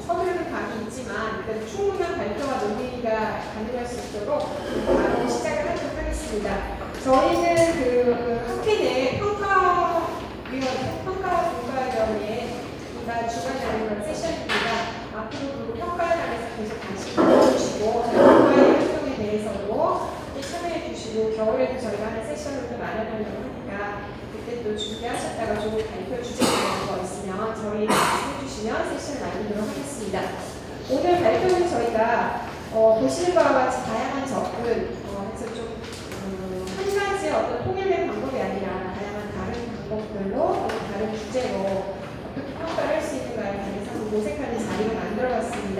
서두르는 감이 있지만 충분한 발표와 논의가 가능할 수 있도록 바로 시작을 하도록 하겠습니다. 저희는 그 학회 내 평가위원회가 주관하는 세션입니다. 앞으로도 평가에 관해서 계속 관심을 가져주시고 평가의 활동에 대해서도 참여해 주시고 겨울에도 저희가 하는 세션을 또 마련하려고 하니까 그때 또 준비하셨다가 좋은 발표 주제 같은 거 있으면 저희 말씀해 주시면 세션을 나누도록 하겠습니다. 오늘 발표는 저희가 보시는 바와 같이 다양한 접근 해서 좀 한 가지 어떤 통일된 방법이 아니라 다양한 다른 방법들로 다른 주제로 어떻게 평가를 할 수 있는가에 대해서 모색하는 자리를 만들어봤습니다.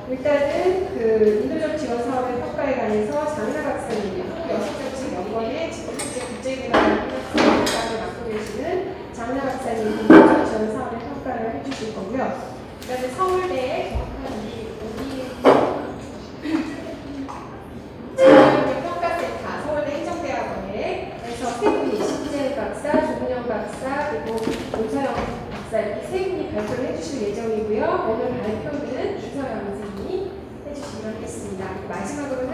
일단은 그 인도적 지원 사업의 평가에 관해서 장은하 박사님, 한국여성정책연구원의 지금 현재 국제개발 평가를 맡고 계시는 장은하 박사님 인도적 지원 사업의 평가를 해주실 거고요. 그다음에 서울대 정확한 평가센터 서울대 행정대학원에서 세 분이 신재현 박사, 조문영 박사, 그리고 오서영 박사 이렇게 세 분이 발표를 해주실 예정이고요. 오늘 발표는 이서영 선생님이 해주시기로 하겠습니다. 마지막으로는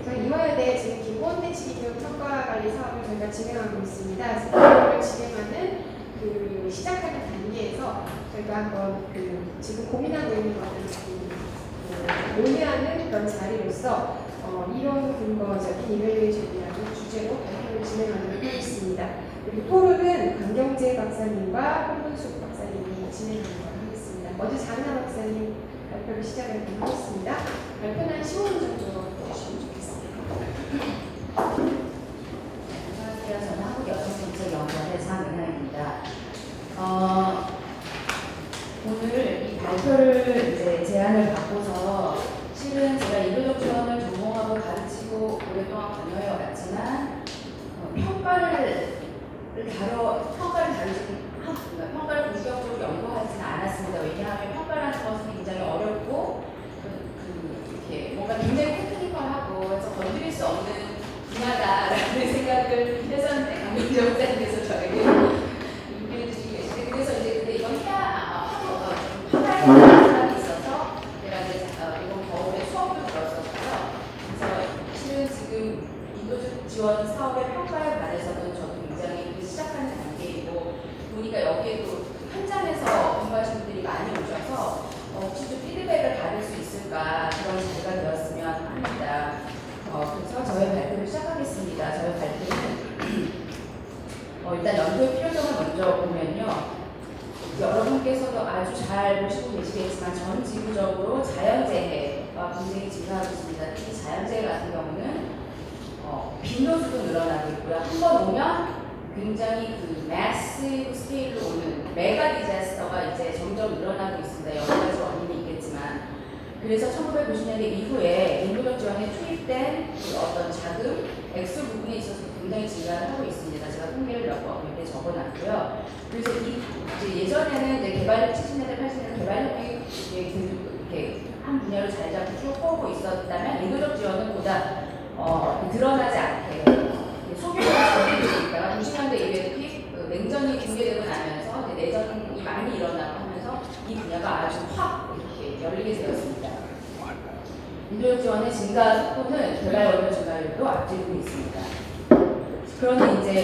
저희 이화여대 지금 기본 대치기 교육 평가 관리 사업을 저희가 진행하고 있습니다. 그래서 이걸 진행하는 그 시작하는 단계에서 저희가 한번 그 지금 고민하고 있는 것들을 논의하는 그런 자리로서 이론 근거적인 이밸류에이션이라는 주제로 발표를 진행하도록 하겠습니다. 그리고 토론은 강경재 박사님과 한문숙 박사님이 진행하도록 하겠습니다. 먼저 장은하 박사님 발표를 시작하도록 하겠습니다. 발표는 한 15분 정도 해주시면 좋겠습니다. 안녕하세요. 저는 한국여성정책연구원의 장은하입니다. 오늘 이 발표를 이제 제안을 받고서 실은 제가 인도적 지원을 전공하고 가르치고 오랫동안 관여해 왔지만 평가를 본격적으로 연구하지는 않았습니다. 왜냐하면 평가라는 것은 굉장히 어렵고 이렇게 뭔가 굉장히 테크니컬하고 그래서 건드릴 수 없는 분야다라는 생각을 했었는데 강민정자님께서 저에게 얘기해 주시고 계시는데 그래서 이제 근데 이건 하나의 사람이 있어서 제가 이제 이번 겨울에 수업을 들었었고요. 그래서 실은 지금 인도적 지원 사업의 평가에 관해서는 저도 굉장히 시작하는 단계이고 보니까 여기에도 현장에서 공부하시는 분들이 많이 오셔서 혹시 좀 피드백을 받을 수 있을까 그런 자리가 되었으면 합니다. 그래서 저희 발표를 시작하겠습니다. 저희 발표는 일단 연구의 필요성을 먼저 보면요. 여러분께서도 아주 잘 보시고 계시겠지만 전 지구적으로 자연재해가 굉장히 증가하고 있습니다. 특히 자연재해 같은 경우는 빈도수도 늘어나고 있고요. 한 번 오면 굉장히 그 매시브 스케일로 오는 메가 디자스터가 이제 점점 늘어나고 있습니다. 여러 가지 원인이 있겠지만 그래서 1990년대 이후에 인도적 지원에 투입된 그 어떤 자금, 액수 부분에 있어서 굉장히 증가를 하고 있습니다. 제가 통계를 몇 개 적어놨고요. 그래서 이제 예전에는 이제 개발력 70년대, 80년대 개발력이 이렇게 한 분야로 자리 잡고 쭉 퍼오고 있었다면 인도적 지원은 보다 드러나지 않게 소규모로 진행되고 있다가 90년대 이후에 특히 냉전이 붕괴되고 나면서 내전이 많이 일어나고 하면서 이 분야가 아주 확 이렇게 열리게 되었습니다. 인도적 지원의 증가 속도는 개발 원료 증가율도 앞지르고 있습니다. 그런데 이제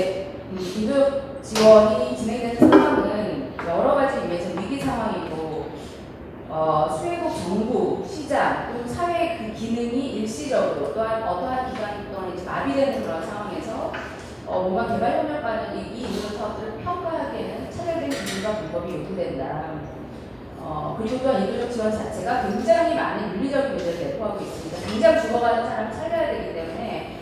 인도적 지원이 진행되는 상황은 여러 가지 의미에서 위기 상황이고 수혜국 정부, 시장, 또는 사회의 그 기능이 일시적으로 또한 어떠한 기간 동안 이제 마비되는 그런 상황에서 뭔가 개발 협력과는 이 인도적 사업들을 평가하기에는 차별된 기능과 방법이 요구된다. 그리고 또한 인도적 지원 자체가 굉장히 많은 윤리적 문제를 내포하고 있습니다. 당장 죽어가는 사람을 살려야 되기 때문에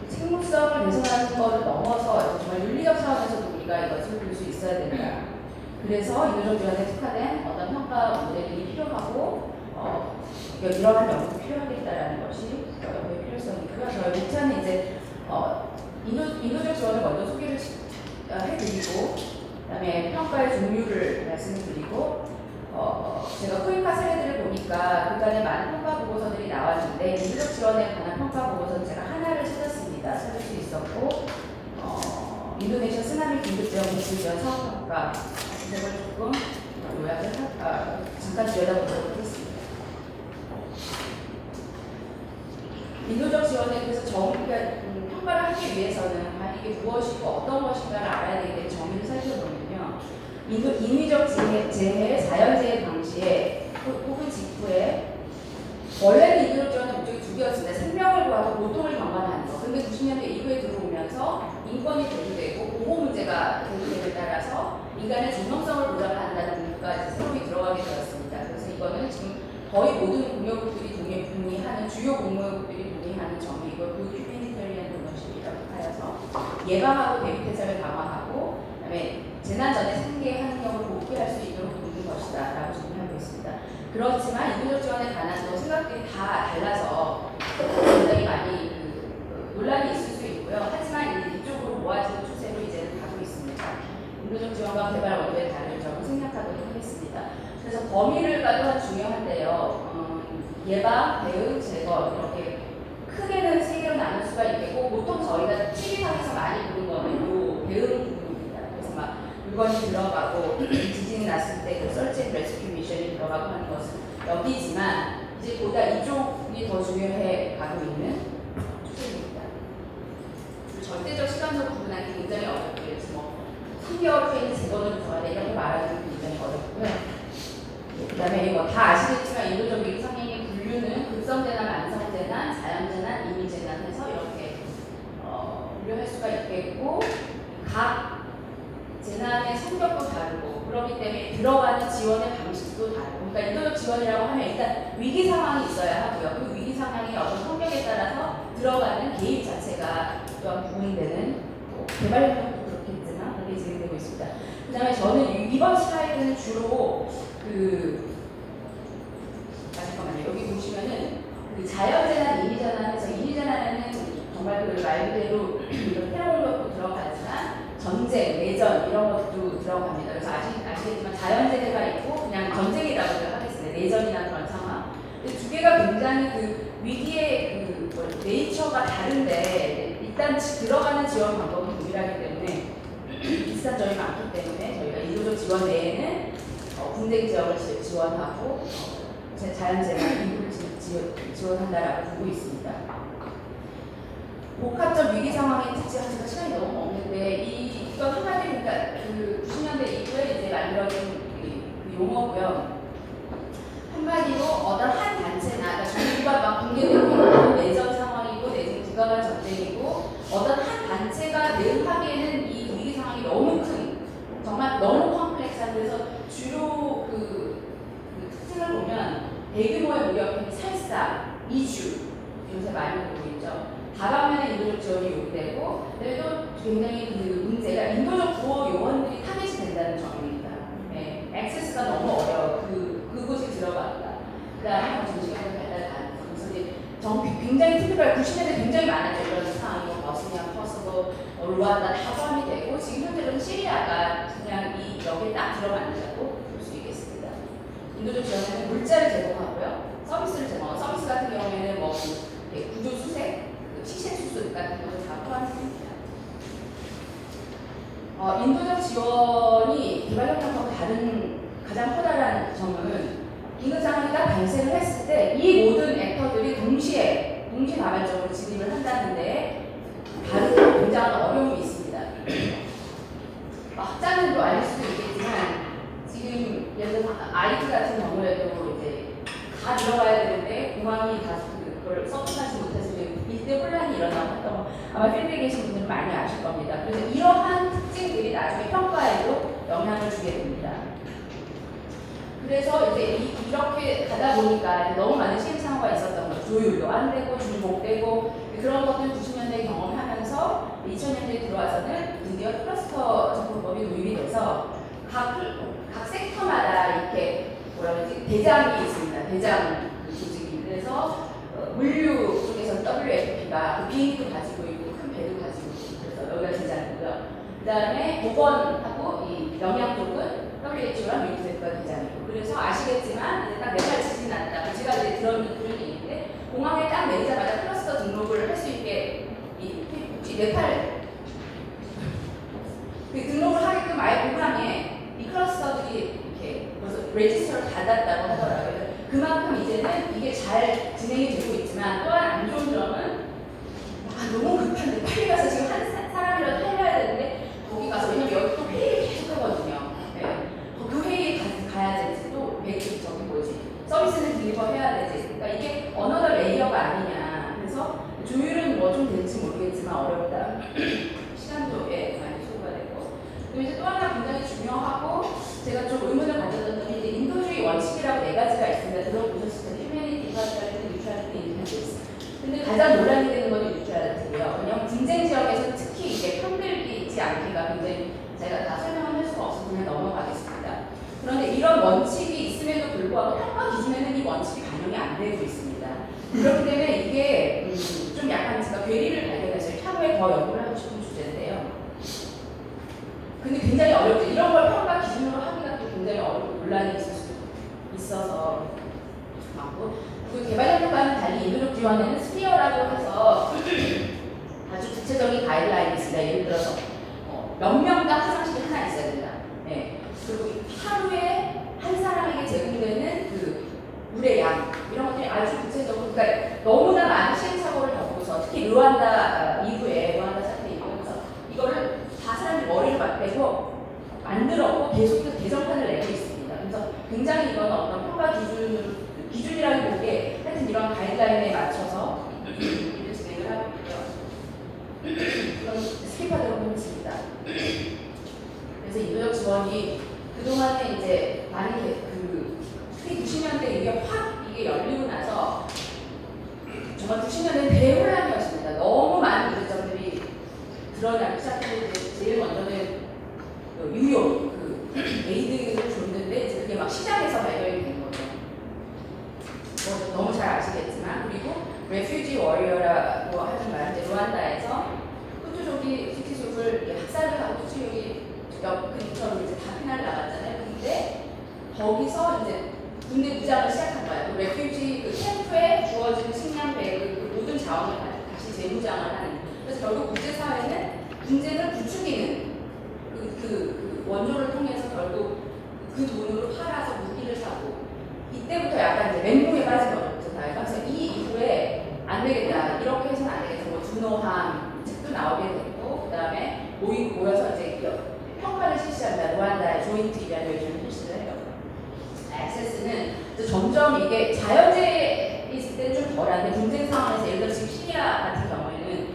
생물성을 개선하는 것을 넘어서 정말 윤리적 차원에서도 우리가 이것을 볼 수 있어야 된다. 그래서 인도적 지원에 특화된 어떤 평가 모델이 필요하고 이러한 연구가 필요하겠다라는 것이 연구의 필요성이고요. 저희 목차는 이제 인도적 지원을 먼저 소개를 해드리고 그다음에 평가의 종류를 말씀드리고 제가 코이카 사례들을 보니까 그간에 많은 평가 보고서들이 나왔는데 인도적 지원에 관한 평가 보고서는 제가 하나를 찾을 수 있었고 인도네시아 쓰나미 긴급 긴급지원 배치지원 사업평가 이걸 조금 요약을 잠깐 들여다보도록 하겠습니다. 인도적 지원에 대해서 평가를 하기 위해서는 과연 이게 무엇이고 어떤 것인가를 알아야 되기 때문에 정의를 살펴보면요. 인위적 재해, 자연재해 당시에 혹은 직후에 원래는 인도적 지원의 목적이 두 개였습니다. 생명을 구하고 고통을 경감하는 것. 근데 90년대 이후에 들어오면서 인권이 대두되고 보호 문제가 대두됨에 따라서 인간의 존엄성을 보장한다는 문구가 새롭게 들어가게 되었습니다. 그래서 이거는 지금 거의 모든 공여국들이 동의하는 주요 공여국들이 동의하는 정의이고 그 휴메니테리언 도너십이라고 하여서 예방하고 대비 대책을 강화하고 그다음에 재난 전에 생계 환경을 복귀할 수 있도록 돕는 것이다라고 정의하고 있습니다. 그렇지만 인도적 지원에 관한 또 생각들이 다 달라서 굉장히 많이 논란이 있을 수 있고요. 하지만 이쪽으로 모아지는 추세로 이제는 가고 있습니다. 인도적 지원과 개발 원도의 다른 점을 생략하도록 하겠습니다. 그래서 범위를 또한 중요한데요. 예방, 대응, 제거 이렇게 크게는 세 개로 나눌 수가 있겠고 보통 저희가 TV상에서 많이 보는 거는 이 대응 부분입니다. 그래서 막 물건이 들어가고 지진이 났을 때 그 서치 레스큐 미션이 들어가고 하는 것은 여기지만 이제 보다 이쪽이 더 중요해 가고 있는 추세입니다. 절대적 시간적으로 구분하기 굉장히 어렵고 그래서 뭐 3개월 후에는 재건을 들어가야 돼 이렇게 말하기는 굉장히 어렵고요. 그 다음에 이거 다 아시겠지만 인도적 위기 상황의 분류는 급성재난, 만성재난, 자연재난, 인위재난 해서 이렇게 분류할 수가 있겠고 각 재난의 성격도 다르고 그렇기 때문에 들어가는 지원의 방식도 다르고 그러니까 인도적 지원이라고 하면 일단 위기 상황이 있어야 하고요. 그 위기 상황의 어떤 성격에 따라서 들어가는 개입 자체가 또한 구분되는 개발 협력도 그렇겠지만 그렇게 진행되고 있습니다. 그 다음에 저는 이번 슬라이드는 주로 잠깐만요. 여기 보시면은 그 자연재난, 인위재난에서 인위재난에는 정말 그 말 그대로 이런 테러 공격도 들어가지만 전쟁, 내전 이런 것도 들어갑니다. 그래서 아시겠지만 자연재해가 있고 그냥 전쟁이라고 하겠습니다. 내전이나 그런 상황. 근데 두 개가 굉장히 그 위기의 네이처가 다른데 일단 들어가는 지원 방법은 동일하기 때문에 비슷한 점이 많기 때문에 저희가 인도적 지원 내에는 분쟁 지역을 지원하고 자연재난 인구를 지원한다라고 보고 있습니다. 복합적 위기 상황의 특징은 시간이 너무 없는데 이건 한마디로 그러니까 그 90년대 이후에 이제 만들어진 그 용어고요. 한마디로 어떤 한 단체나 그러니까 정부가 막 붕괴되고 있고 내전 상황이고 내전 국가 간 전쟁이고 어떤 한 단체가 늘 하기에는 이 위기 상황이 너무 큰 정말 너무 컴플렉스한 그래서 주로 그 특징을 보면 대규모의 무력행위 살사, 이주 요새 많이 보고 있죠. 다방면의 인도적 지원이 요구되고 그리고 또 굉장히 그 문제가 인도적 구호 요원들이 타겟이 된다는 점입니다. 네, 액세스가 너무 어려워. 그곳에 들어간다. 그 다음에 정신력을 발달하는 그래서 이제 굉장히 특별한 90년대 굉장히 많았죠. 이런 상황이 버스니아, 코소보, 루안다 다 포함이 되고 지금 현재로는 시리아가 그냥 여기에 딱 들어간다고 볼 수 있겠습니다. 인도적 지원에는 물자를 제공하고요. 서비스를 제공하고 서비스 같은 경우에는 뭐 구조 수색, 시체수술 같은 것도 다 포함됩니다. 인도적 지원이 개발협력하고 다른 가장 커다란 점은 긴급 상황이 딱 발생을 했을 때 이 모든 액터들이 동시다발적으로 진입을 한다는데 다른 굉장한 어려움이 있습니다. 확장은 또 알릴 수도 있겠지만 지금 예를 들어 IT 같은 경우에도 이제 다 들어가야 되는데 공항이 다 그걸 서포트하지 못해서 이때 혼란이 일어나고 했던 거 아마 필드에 계신 분들은 많이 아실 겁니다. 그래서 이러한 특징들이 나중에 평가에도 영향을 주게 됩니다. 그래서 이제 이렇게 가다 보니까 너무 많은 시행착오가 있었던 거죠. 조율도 안 되고 중복되고 그런 것들 90년대에 경험하면서 2000년대에 들어와서는 드디어 클러스터 접근법이 도입이 돼서 각 섹터마다 이렇게 뭐라 그러지 대장이 있습니다. 대장 조직이 그래서 물류 쪽에서는 WFP가 비행기도 가지고 있고 큰 배도 가지고 있고 그래서 여기가 대장이고요. 그 다음에 보건하고 이 영양 쪽은 WHO랑 유니세프가 대장이고 그래서 아시겠지만 이제 딱 네팔 지진이 났다. 제가 이제 들은 얘기인데 공항에 딱 내리자마자 클러스터 등록을 할 수 있게 이 네팔 그 등록을 레지스터를 닫았다고 하더라고요. 그만큼 이제는 이게 잘 진행이 되고 있지만 또한 안 좋은 점은 너무 급한데 빨리 가서 지금 한 사람이라도 살려야 되는데 거기 가서 왜냐면 여기 또 회의를 계속 하거든요. 네. 그 회의에 가야 되지 또 저기 뭐지 서비스는 딜리버 해야 되지. 그러니까 이게 어너더 레이어가 아니냐. 그래서 조율은 뭐 좀 될지 모르겠지만 어렵다. 시간도 많이 소요가 되고. 그리고 이제 또 하나 굉장히 중요하고 제가 좀 의문을 가졌던 점이 이제 인도주의 원칙이라고 4가지가 있습니다. 들어보셨을 때 휴머니티, 이퀄리티, 뉴트럴리티, 인디펜던스. 근데 가장 논란이 되는 건 뉴트럴리티고요. 왜냐하면 분쟁 지역에서 특히 이게 편들리지 않기가 굉장히 제가 다 설명을 할 수가 없어서 그냥 넘어가겠습니다. 그런데 이런 원칙이 있음에도 불구하고 평가 기준에는 이 원칙이 반영이 안 되고 있습니다. 그렇기 때문에 이게 좀 약간 제가 괴리를 발견했어요. 향후에 더 연구를 하고 싶은 주제인데요. 근데 굉장히 어렵죠. 이런 걸 평가 기준으로 하기가 또 굉장히 어렵고 논란이 있을 수 있어서 많고. 그리고 개발협력과는 달리 인도적 지원에는 스피어라고 해서 아주 구체적인 가이드라인이 있습니다. 예를 들어서 몇 명당 화장실이 하나 있어야 된다. 네. 그리고 하루에 한 사람에게 제공되는 그 물의 양 이런 것들이 아주 구체적으로 그러니까 너무나 많은 시행착오를 겪고서 특히 르완다 이후에 르완다 사태 이후에서 이거를 다 사람들이 머리를 맞대고 만들었고 계속해서 개정판을 내고 있습니다. 그래서 굉장히 이건 어떤 평가 기준이라기보기에 하여튼 이런 가이드라인에 맞춰서 일을 진행을 하고 있고요. 이건 스킵하도록 하겠습니다. 그래서 인도적 지원이 그동안에 이제 많이 특히 90년대 이게 확 이게 열리고 나서 정말 90년대는 대혼란이었습니다. 너무 많은 문제점들이 드러나기 시작했는데 제일 먼저는 유용 에이드를 줬는데 이제 그게 막 시장에서 발견이 된 거죠. 뭐 너무 잘 아시겠지만 그리고 레퓨지 워리어라고 하는 말 이제 루안다에서 후투족이 투키족을 학살을 하고 투키족이 몇 근처로 이제 다 피난을 나갔잖아요. 근데 거기서 이제 군대 무장을 시작한 거예요. 그 레퓨지 그 캠프에 주어진 식량배 그 모든 자원을 다시 재무장을 하는. 그래서 결국 국제사회는 문제를 부추기는 그 원조를 통해서 결국 그 돈으로 팔아서 무기를 사고 이때부터 약간 이제 멘붕에 빠진 거죠. 그래서 이 이후에 안 되겠다. 이렇게 해서는 안 되겠다. 뭐 준호함 책도 나오게 됐고 그 다음에 모여서 이제 평가를 실시한다. 루안다의 조인트 이발레이션을 실시를 해요. 액세스는 점점 이게 자연재해에 있을 때는 좀 덜한데 분쟁 상황에서 예를 들어 지금 시리아 같은 경우에는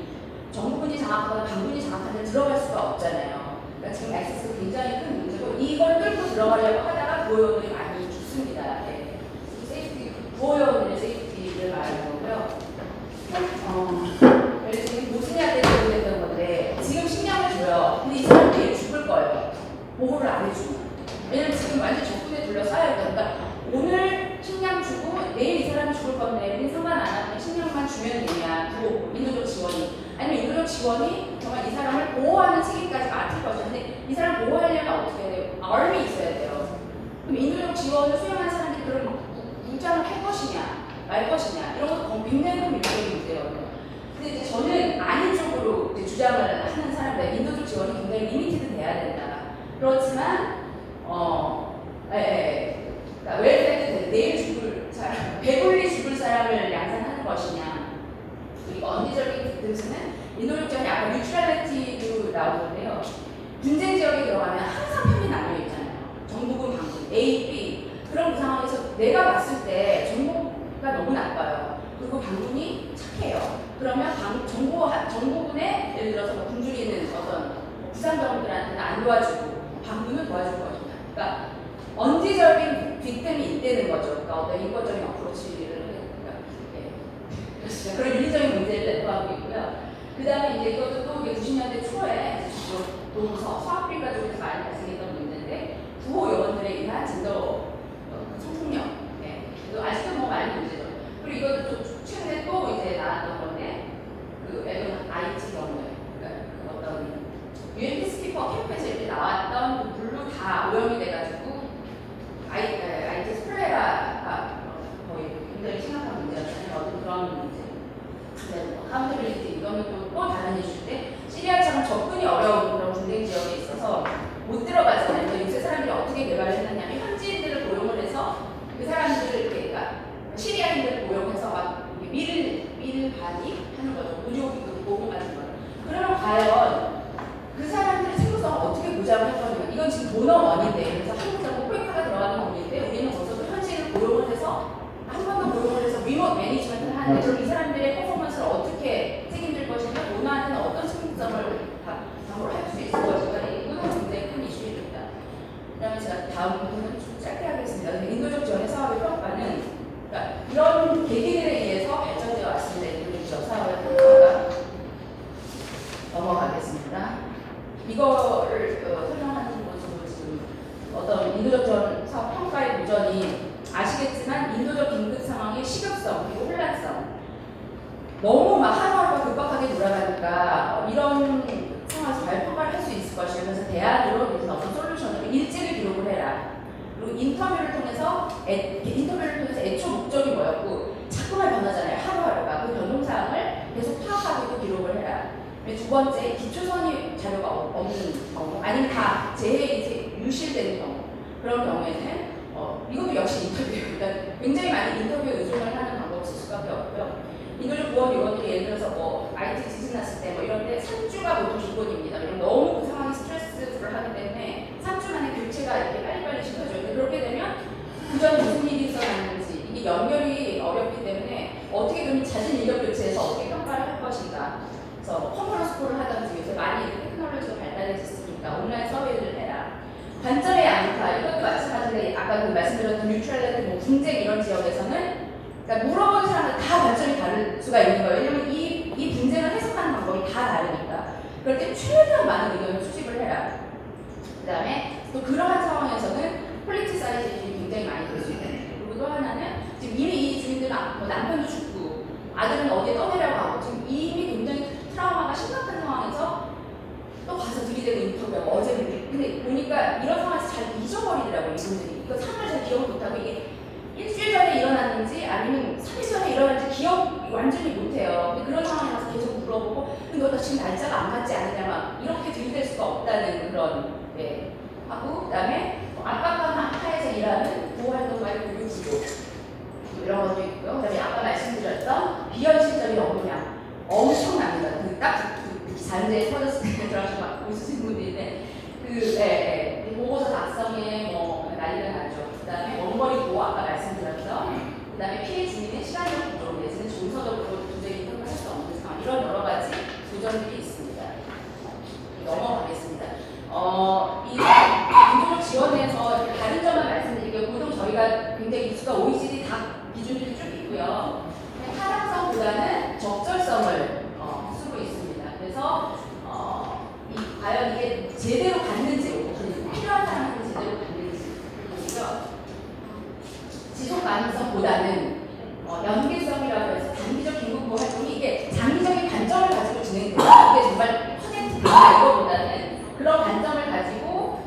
정부군이 장악하거나 반군이 장악하면 들어갈 수가 없잖아요. 그러니까 지금 액세스가 굉장히 큰 문제고 이걸 뚫고 들어가려고 하다가 구호요원들이 많이 죽습니다. 네. 세이프티, 구호요원들의 세이프티를 말하는 거고요. 지금 보스니아 때 적용됐던 건데 지금 식량을 줘요. 근데 이 사람 내일 죽을 거예요. 보호를 안 해주면. 왜냐면 지금 완전 적군에 둘러싸여요. 그러니까 오늘 식량 주고 내일 이 사람이 죽을 건데 우린 상관 안 하고 식량만 주면 되냐. 구호, 인도적 지원이. 아니면 인도적 지원이 정말 이 사람을 보호하는 책임까지 맡을 것이야. 근데 이 사람 보호하려면 어떻게 해야 돼요? army 있어야 돼요. 그럼 인도적 지원을 수행한 사람들이 그럼 무장을 할 것이냐, 말 것이냐. 이런 것도 굉장히 큰 밀도의 문제거든요. 근데 이제 저는 아닌 쪽으로 이제 주장을 하는 사람들, 인도적 지원이 굉장히 리미티드 돼야 된다. 그렇지만, 그러니까 웰페드 내일 죽을 사람, 배불리 죽을 사람을 양산하는 것이냐. 그리고 언니적인 뜻은 인도적 지원이 아까 뉴트럴리티도 나오는데요. 분쟁 지역에 들어가면 항상 편이 나뉘어 있잖아요. 정부군, 반군, A, B. 그런 상황에서 내가 봤을 때 정부가 너무 나빠요. 그리고 반군이 착해요. 그러면 정부군의 예를 들어서 뭐 굶주리는 어떤 부상병들한테는 안 도와주고 반군은 도와줄 것이다. 그러니까 언제적인 빅템이 있다는 거죠. 그러니까 어떤 인권적인 어프로치를 하니까 그런 윤리적인 문제를 내포하고 있고요. 그 다음에 이제 이것도 또 90년대 초에 서아프리카 쪽에서 많이 발생했던 문제인데 구호 요원들에 의한 젠더 성폭력. 네. 아직도 뭐 많이 문제죠. 그리고 이것도 또 최근에 또 이제 나왔던 건데 IT 경우에 그러니까 어떤 UN 피스키퍼 캠프에서 이렇게 나왔던 물로 다 오염이 돼가지고 IT 스플레라가 거의 굉장히 심각한 문제였잖아요. 어떤 그런 문제. 카운터빌리티 이거는 또 다른 이슈인데 시리아처럼 접근이 어려운 그런 분쟁 지역에 있어서 못 들어가잖아요. 그래서 요새 사람들이 어떻게 개발을 했느냐면 현지인들을 고용을 지금 도너원인데, 그래서 한국적으로 포획화가 들어가는 부분인데, 우리는 거기서 현지인을 고용을 해서 한 번 더 고용을 해서 리모트 매니지먼트를 하는데, 그럼 이 사람들의 퍼포먼스를 어떻게 책임질 것인가, 도너한테는 어떤 책임성을 담보할 수 있을 것인가, 이거는 굉장히 큰 이슈입니다. 그 다음에 제가 다음 부분은 좀 짧게 하겠습니다. 인도적 지원의 사업의 평가는, 그러니까 이런 계기들에 의해서 발전되어 왔습니다. 인도적 사업의 평가가. 넘어가겠습니다. 이거를 설명하는 것으로 지금 어떤 인도적 지원 사업 평가의 도전이 아시겠지만 인도적 긴급 상황의 시급성 그리고 혼란성 너무 막 하루하루가 급박하게 돌아가니까 이런 상황에서 과연 평가를 할 수 있을 것이며 그래서 대안으로 그래서 어떤 솔루션으로 일지를 기록을 해라. 그리고 인터뷰를 통해서 애초 목적이 뭐였고 자꾸만 변하잖아요. 하루하루가 그 변동사항을 계속 파악하고 기록을 해라. 두 번째, 기초선의 자료가 없는 경우, 아니면 다 재해 유실되는 경우, 그런 경우에는 이것도 역시 인터뷰예요. 그러니까 굉장히 많은 인터뷰에 의존을 하는 방법을 쓸 수밖에 없고요. 인도적 보험 요원들이 예를 들어서 IT 지진 났을 때 이런 데 3주가 보통 기본입니다. 왜냐면 너무 그 상황이 스트레스를 하기 때문에 3주 만에 교체가 이렇게 빨리빨리 시켜줘요. 근데 그렇게 되면 그전 무슨 일이 있었는지 이게 연결이 어렵기 때문에 어떻게든 잦은 인력 교체에서 어떻게 평가를 할 것인가. 그래서 컨퍼런스 콜을 하든지 요새 많이 테크놀로지가 발달했으니까 온라인 서베이를 해라. 관점의 양타 이것도 마찬가지로 아까 말씀드렸던 뉴트럴리티 분쟁 이런 지역에서는 그러니까 물어보는 사람들 다 관점이 다를 수가 있는 거예요. 왜냐면 이 분쟁을 해석하는 방법이 다 다르니까. 그럴 때 최대한 많은 의견을 수집을 해라. 그 다음에 또 그러한 상황에서는 폴리티사이제이션이 굉장히 많이 될 수 있다. 그리고 또 하나는 지금 이미 이 주민들은 남편도 죽고 아들은 어디에 떠내려고 하고 지금 이미 굉장히 트라우마가 심각한 상황에서 또 가서 들이대고 인터뷰하고 어제 근데 보니까 이런 상황에서 잘 잊어버리더라고요. 이분들이 이거 상황을 잘 기억을 못하고 이게 일주일 전에 일어났는지 아니면 3일 전에 일어났는지 기억 완전히 못해요. 근데 그런 상황에 가서 계속 물어보고 근데 너 지금 날짜가 안 맞지 않느냐 막 이렇게 들이댈 수가 없다는 그런 하고 그다음에 압박감 하에서 일하는 보호활동가의 교육지도 이런 것도 있고요. 그다음에 아까 말씀드렸던 비현실적인 업무량 엄청납니다. 자연재해 터졌을 때 들어가서 막 웃으신 분들인데 보고서 작성에 난리가 나죠. 그 다음에 원거리 보호 아까 말씀드렸던 그 다음에 피해 주민의 시간적 부족 내지는 정서적으로 도저히 평가할 수 없는 상황 이런 여러 가지 도전들이 있습니다. 넘어가겠습니다. 이 인도적 지원에서 다른 점만 말씀드릴게요. 보통 저희가 굉장히 기수가 OECD 다 기준들이 쭉 있고요. 타당성보다는 적절성을 쓰고 있습니다. 그래서 과연 이게 제대로 갔는지 필요한 사람한테 제대로 갔는지 그리고요. 지속 가능성보다는 연계성이라고 해서 단기적 긴급보호 활동이 이게 장기적인 관점을 가지고 진행돼요. 이게 정말 퍼센트 되나 이거보다는 그런 관점을 가지고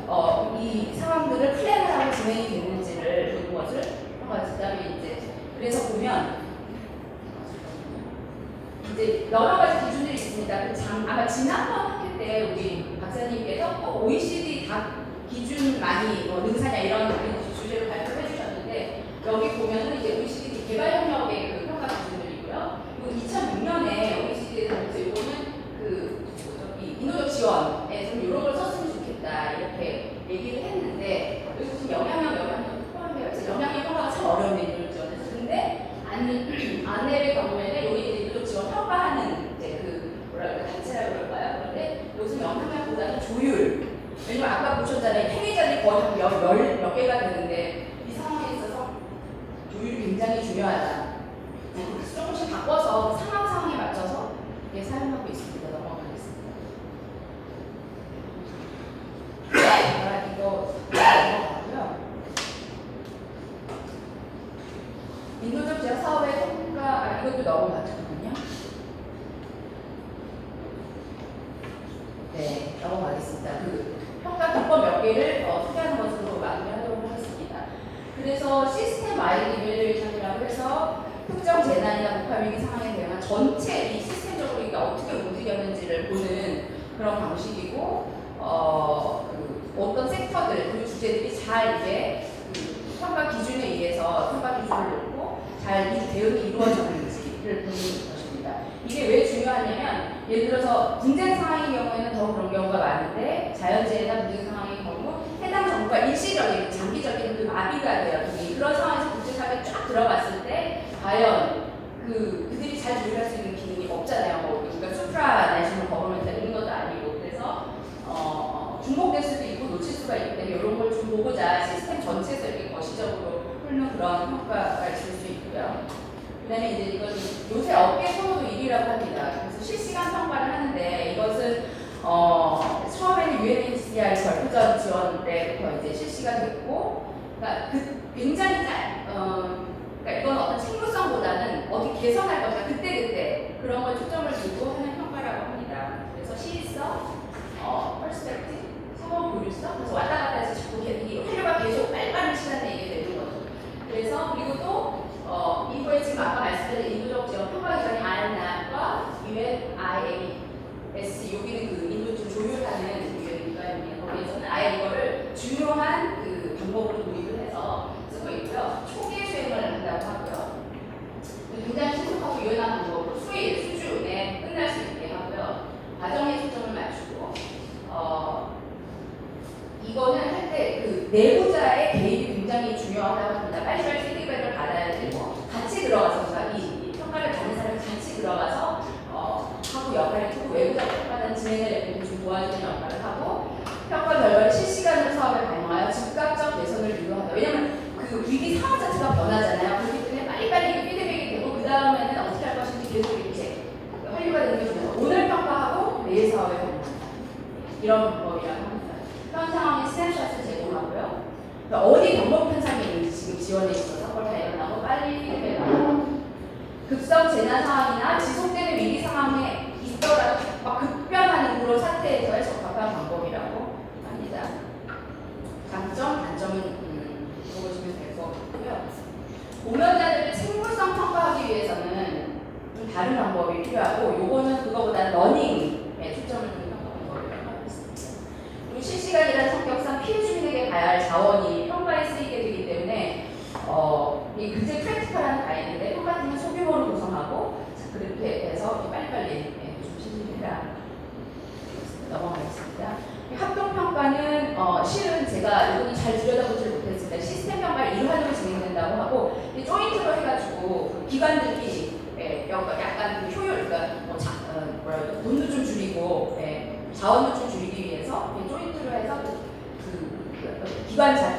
이 상황들을 플랜을 하고 진행이 되는지를 보는 것을 그다음에 이제 그래서 보면 이제 여러 가지 기준들이 있습니다. 아마 지난번 학회 때 우리 박사님께서 꼭 OECD 다 기준 많이 능사냐 이런 주제를 발표해 주셨는데 여기 보면은 이제 OECD 개발협력의 그 평가 기준들이고요. 그리고 2006년에 OECD에서 이거는 인도적 지원에 좀 이런 걸 썼으면 좋겠다 이렇게 얘기를 했는데 여기 지금 영향력 포함되어 있어요. 영향력 평가가 참 어려운데 인도적 지원에서 근데 안내의 경우에는 여기 인도적 지원 평가하는 이제 단체라고 그럴까요? 그런데 요즘 영향력보다는 조율. 왜냐면 아까 보셨잖아요. 행위자들이 거의 한 몇 개가 되는데 이 상황에 있어서 조율이 굉장히 중요하다. 조금씩 바꿔서 상황에 맞춰서 사용하고 있습니다. 넘어가겠습니다. 이거 넘어가고요. 인도적 지역 사업의 평가, 이것도 넘어가잖아요. 네, 넘어가겠습니다. 평가 기법 몇 개를 소개하는 것으로 마무리하도록 하겠습니다. 그래서 시스템 와이드 이밸류에이션이라고 해서 특정 재난이나 복합 위기 상황에 대한 전체 이 시스템적으로 이게 어떻게 움직였는지를 보는 그런 방식이고, 어떤 섹터들 그리고 주제들이 잘 이제 평가 기준에 의해서 평가 기준을 놓고 잘 이 대응이 이루어졌는지를 보는 것입니다. 이게 왜 중요하냐면 예를 들어서 분쟁 상황의 경우에는 더 그런 경우가 많은데 자연재해나 분쟁 상황의 경우 일시적인, 장기적인 그 마비가 돼요. 그런 상황에서 국제사회에 쫙 들어갔을 때 과연 그들이 잘 조율할 수 있는 기능이 없잖아요. 뭐 그러니까 수프라 내셔널 거버먼트 이런 것도 아니고 그래서 중복될 수도 있고 놓칠 수가 있기 때문에 이런 걸 좀 보고자 시스템 전체에서 이렇게 거시적으로 훑는 그런 효과가 있을 수 있고요. 그다음에 이제 이건 요새 업계 선호도 1위라고 합니다. 그래서 실시간 평가를 하는데 이것은 처음에는 UNHCR 절부전 지원 때부터 이제 실시가 됐고, 그러니까 굉장히 그러니까 이건 어떤 책무성보다는 어떻게 개선할 것인가 그때 그런 걸 초점을 두고 하는 평가라고 합니다. 그래서 시의성, 퍼스펙티브, 상호 교류성, 그래서 왔다 갔다 해서 자꾸 이 활류가 계속 빨리빨리 시간에 이게 되는 거죠. 그래서 그리고 또 이거에 지금 아까 말씀드린 인도적 지원 평가 기관이 INA과 UNIAS 여기는 그 인도 좀 조율하는 기관이에요. 거기에서는 아예 이거를 중요한 그 방법으로 도입을 해서 쓰고 있고요. 초기에 수행을 한다고 하고요. 굉장히 신속하고 유연한 방법으로 수준에 끝날 수 있게 하고요. 과정에 초점을 맞추고 이거는 할 때 그 내부자의 개입이 굉장히 중요하다고 합니다. 빨리빨리 피드백을 받아야 되고 같이 들어가서 이 평가를 받는 사람이 같이 들어가서 하고 역할을 크고 외부자 평가는 진행을 옆에서 좀 도와주는 역할을 하고 평가 결과를 실시간으로 사업에 반영하여 즉각적 개선을 유도하다. 왜냐하면 그 위기 상황 자체가 변하잖아요. 그렇기 때문에 빨리빨리 피드백이 되고 그 다음에는 어떻게 할 것인지 계속 이렇게 활류가 되는 게 중요해요. 오늘 평가하고 내일 사업에 반영한다. 이런 방법이라고 합니다. 현 상황에 스냅샷을 제공하고요. 그러니까 어디 방법 편성이 있는지 지금 지원해 있어서 그걸 다 일어나고 빨리 피드백하고 급성 재난 상황이나 지속되는 위기 상황에 있더라도 막 급변하는 그런 사태에서의 적합한 방법이라고 합니다. 장점, 단점은 보시면 될 것 같고요. 공연자들을 생물성 평가하기 위해서는 좀 다른 방법이 필요하고 요거는 그거보다는 러닝에 초점을 두는 방법이라고 하고 있습니다. 그리고 실시간이라는 성격상 피해 주민에게 가야 할 자원이 평가에 쓰이게 되기 때문에 이 굉장히 프랙티컬한 가이드인데 똑같은 소규모로 구성하고 그렇게 해서 빨리빨리 좀 실시합니다. 넘어가겠습니다. 합동평가는 실은 제가 이거는 잘 들여다보지 못했습니다. 시스템 평가를 일환으로 진행된다고 하고 조인트로 해가지고 기관들끼리 약간 그 효율, 그러니까 돈도 좀 줄이고 자원도 좀 줄이기 위해서 조인트로 해서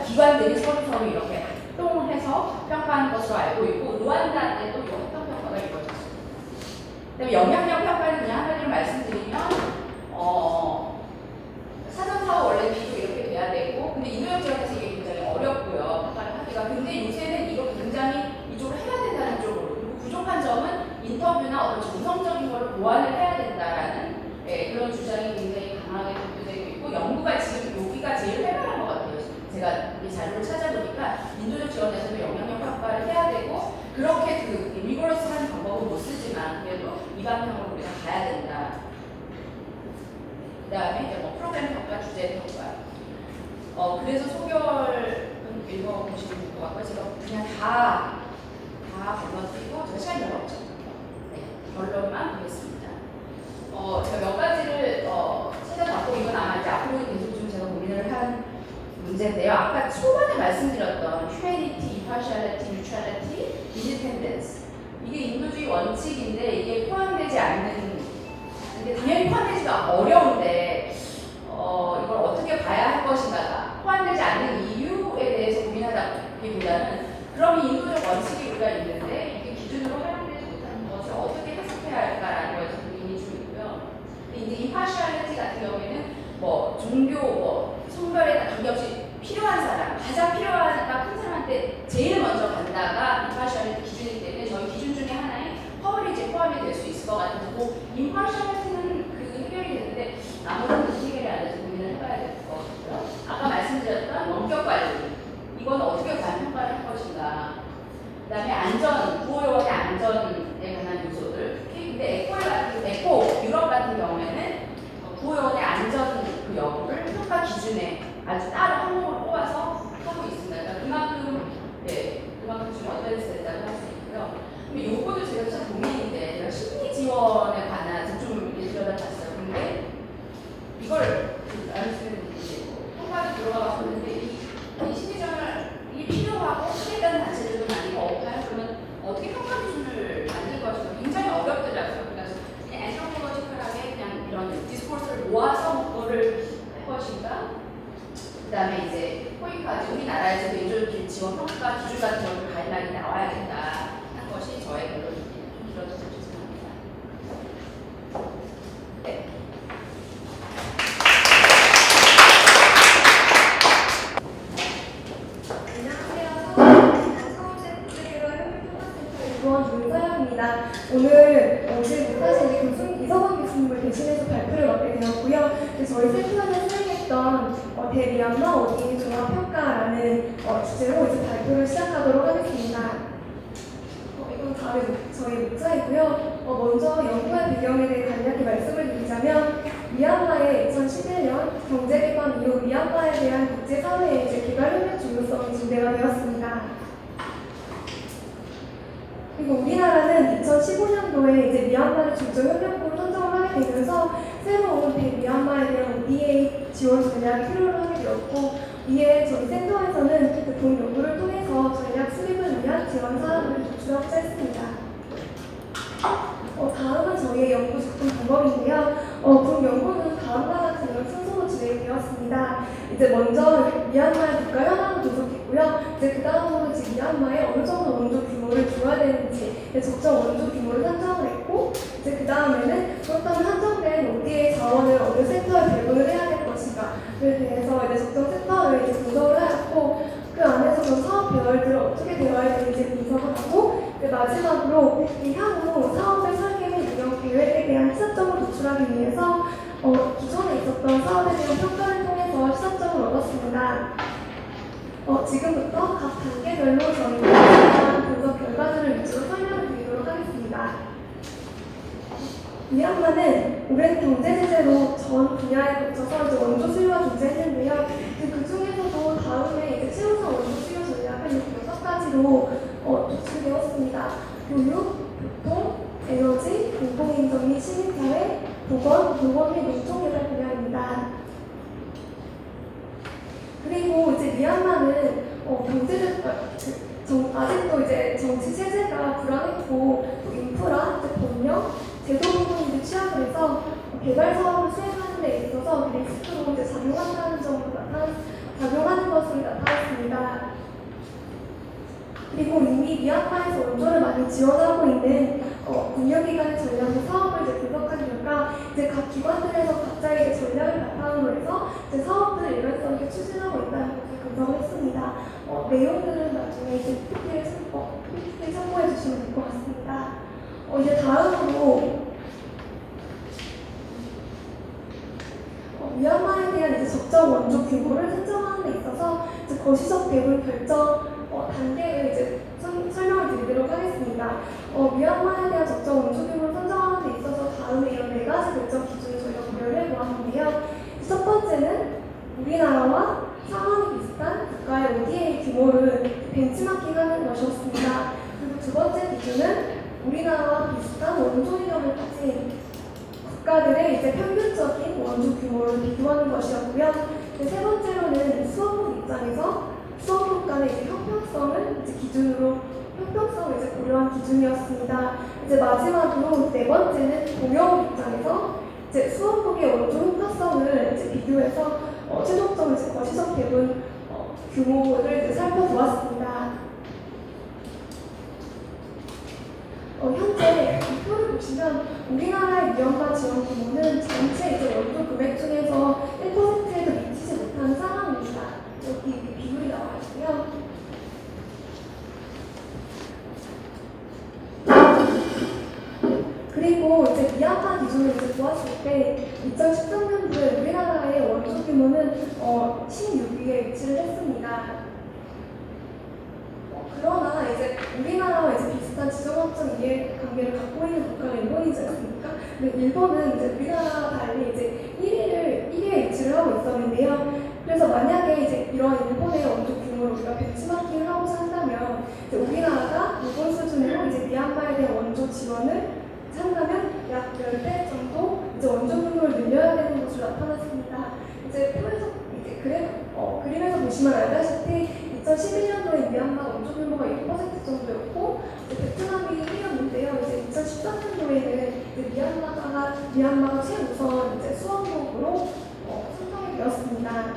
기관들이 서로 이렇게 합동해서 평가하는 것으로 알고 있고 루안다 때도 합동 평가가 이루어졌습니다. 그다음에 영향력 평가는 그냥 한마디로 말씀드리면 사전 사업 원래 비도 이렇게 돼야 되고 근데 인도적 지역에서 이게 굉장히 어렵고요. 평가를 하기가. 근데 요새는 이거 굉장히 이쪽으로 해야 된다는 쪽으로 그리고 부족한 점은 인터뷰나 어떤 정성적인 걸 보완을 해야 된다라는 그런 주장이 굉장히 강하게 대표되고 있고 연구가 지금 여기가 제일 활발한 것 같아요. 제가 이 자료를 찾아보니까 인도적 지원에서도 영향력 평가를 해야 되고 그렇게 그 리거러스한 방법은 못 쓰지만 그래도 이방향으로 우리가 가야 된다. 그 다음에 이제 뭐 프로그램 평가, 주제 평가. 그래서 소결은 읽어보시면 될 것 같고요. 제가 그냥 다 건너뛰고 제가 시간이 별로 없죠. 네, 결론만 보겠습니다. 제가 몇 가지를 찾아봤고 이건 아마 이제 앞으로 계속 좀 제가 고민을 한 문제인데요. 아까 초반에 말씀드렸던 humanity, impartiality, neutrality, independence 이게 인도주의 원칙인데 이게 포함되지 않는 이게 당연히 포함되지가 어려운데 이걸 어떻게 봐야 할 것인가가 포함되지 않는 이유에 대해서 고민하다기보다는 그럼 이 인도적 원칙이 우리가 있는데 이게 기준으로 활용되지 못하는 것을 어떻게 해석해야 할까라는 거에서 고민이 좀 있고요. 이제 impartiality 같은 경우에는 뭐 종교, 성별에 관계없이 필요한 사람, 가장 필요하다 큰 사람한테 제일 먼저 간다가 impartiality 기준이기 때문에 저희 기준 중에 하나인 커버리지에 포함이 될 수 있을 것 같아서 impartiality는 그 해결이 되는데 나머지는 해결이 안 돼서 고민을 해봐야 될 것 같고요. 아까 말씀드렸던 원격 관리 이건 어떻게 과연 평가를 할 것인가. 그 다음에 안전, 구호요원의 안전에 관한 요소들. 근데 에코 유럽 같은 경우에는 구호요원의 안전 그 여부를 평가 기준에 아주 따로 항목을 뽑아서 하고 있습니다. 그러니까 그만큼 좀 어드밴스 됐다고 할 수 있고요. 근데 요거도 제가 참 고민인데 제가 심리 지원에 관한 좀 들여다봤어요. 근데 이걸 평가도 들어가 봤었는데 그다음에 이제 호의까지 우리나라에서도 인조기 지원 평가 기준 같은 것도 가이드라인이 나와야 된다 한 것이 저의 결론입니다. 좀 길어져서 죄송합니다. 네. 윤서영입니다. 오늘 오지 못하신 이서건 교수님을 대신해서 발표를 맡게 되었고요. 저희 센터에서 수행했던 대미얀마 어디 종합평가라는 주제로 이제 발표를 시작하도록 하겠습니다. 이건 다음에 저희 목차이고요. 먼저 연구의 배경에 대해 간략히 말씀을 드리자면 미얀마의 2011년 경제기반 이후 미얀마에 대한 국제사회의 이제 개발협력 중요성이 증대가 되었습니다. 그리고 우리나라는 2015년도에 이제 미얀마를 중점 협력국으로 선정을 하게 되면서 새로운 대미얀마에 대한 ODA 지원 전략이 필요로 하게 되었고, 이에 저희 센터에서는 본 연구를 통해서 전략 수립을 위한 지원 사항을 도출하고자 했습니다. 다음은 저희의 연구 접근 방법인데요. 본 연구는 다음과 같은 순서로 진행되었습니다. 이제 먼저 미얀마의 국가 현황을 분석했고요. 이제 그 다음으로 지금 미얀마에 어느 정도 원조 규모를 줘야 되는지 적정 원조 규모를 산정을 했고, 이제 그 다음에는 그렇다면 한정된 ODA 자원을 어느 센터에 배분을 해야 될 것인가에 대해서 이제 적정 센터를 이제 분석을 하였고, 그 안에서 그 사업 계열들을 어떻게 되어야 되는지 분석을 하고, 마지막으로 이 향후 사업의 설계 및 운영 계획에 대한 시사점을 도출하기 위해서 기존에 있었던 사업에 대한 평가를 통해서 시사점을 얻었습니다. 지금부터 각 단계별로 저희가 분석 결과들을 위주로 설명을 드리도록 하겠습니다. 미얀마는 오랜 경제 제재로 전 분야에 거쳐서 이제 원조 수요가 존재했는데요. 그 중에서도 다음에 이제 최우선 원조 수요 전략을 이렇게 6가지로 도출되었습니다. 교육, 교통, 에너지, 공공인정 및 시민사회, 보건 및 농촌개발 분야입니다. 그리고 이제 미얀마는 아직도 이제 정치 체제가 불안했고, 인프라, 법령, 제도 부분이 취약을 해서 개발 사업을 수행하는 데 있어서 리스크로 이제 작용하는 것으로 나타났습니다. 그리고 이미 미얀마에서 원조를 많이 지원하고 있는 국력기관의 전략과 사업을 이제 분석한 결과 이제 각 기관들에서 각자 이제 전략을 바탕으로 해서 이제 사업들을 일관성 있게 추진하고 있다는 것을 분석을 했습니다. 내용들은 나중에 이제 PPT 참고해 주시면 될 것 같습니다. 이제 다음으로 미얀마에 대한 이제 적정 원조 규모를 산정하는 데 있어서 이제 거시적 배분 결정 단계를 이제 설명을 드리도록 하겠습니다. 미얀마에 대한 적정 원조 규모를 선정하는 데 있어서 다음에 이런 4가지 결정 기준을 저희가 고려를 해보았는데요. 첫 번째는 우리나라와 상황이 비슷한 국가의 ODA 규모를 벤치마킹하는 것이었습니다. 그리고 두 번째 기준은 우리나라와 비슷한 원조 이력을 가진 국가들의 이제 평균적인 원조 규모를 비교하는 것이었고요. 세 번째로는 수업국 입장에서 수업국 간의 이제 형평성을 이제 기준으로 형평성을 이제 고려한 기준이었습니다. 이제 마지막으로 네 번째는 공여국 입장에서 이제 수업국의 원조 형평성을 이제 비교해서 최종적으로 이제 거시적 배분 규모를 이제 살펴보았습니다. 현재 이 표를 보시면 우리나라의 미얀마 지원 규모는 전체 이제 원조 금액 중에서 1%에도 미치지 못하는 상황입니다. 여기 이렇게 비율이 나와 있고요. 그리고 이제 미얀마 기준을 이제 보았을 때 2013년도에 우리나라의 원조 규모는 16위에 위치를 했습니다. 그러나 이제 우리나라와 이제 비슷한 지정학적 이해관계를 갖고 있는 국가가 일본이지 않습니까? 근데 일본은 이제 우리나라와 달리 이제 1위에 위치를 하고 있었는데요. 그래서 만약에 이제 이런 일본의 원조 규모를 우리가 벤치마킹을 하고자 한다면 이제 우리나라가 일본 수준으로 이제 미얀마에 대한 원조 지원을 한다면 약 10배 정도 이제 원조 규모를 늘려야 되는 것으로 나타났습니다. 이제 그림에서 보시면 알다시피 2011년도에 미얀마 원조 규모가 1% 정도였고 베트남이 1위였는데요. 이제 2013년도에는 미얀마가 최우선 이제 수원국으로 선정이 되었습니다.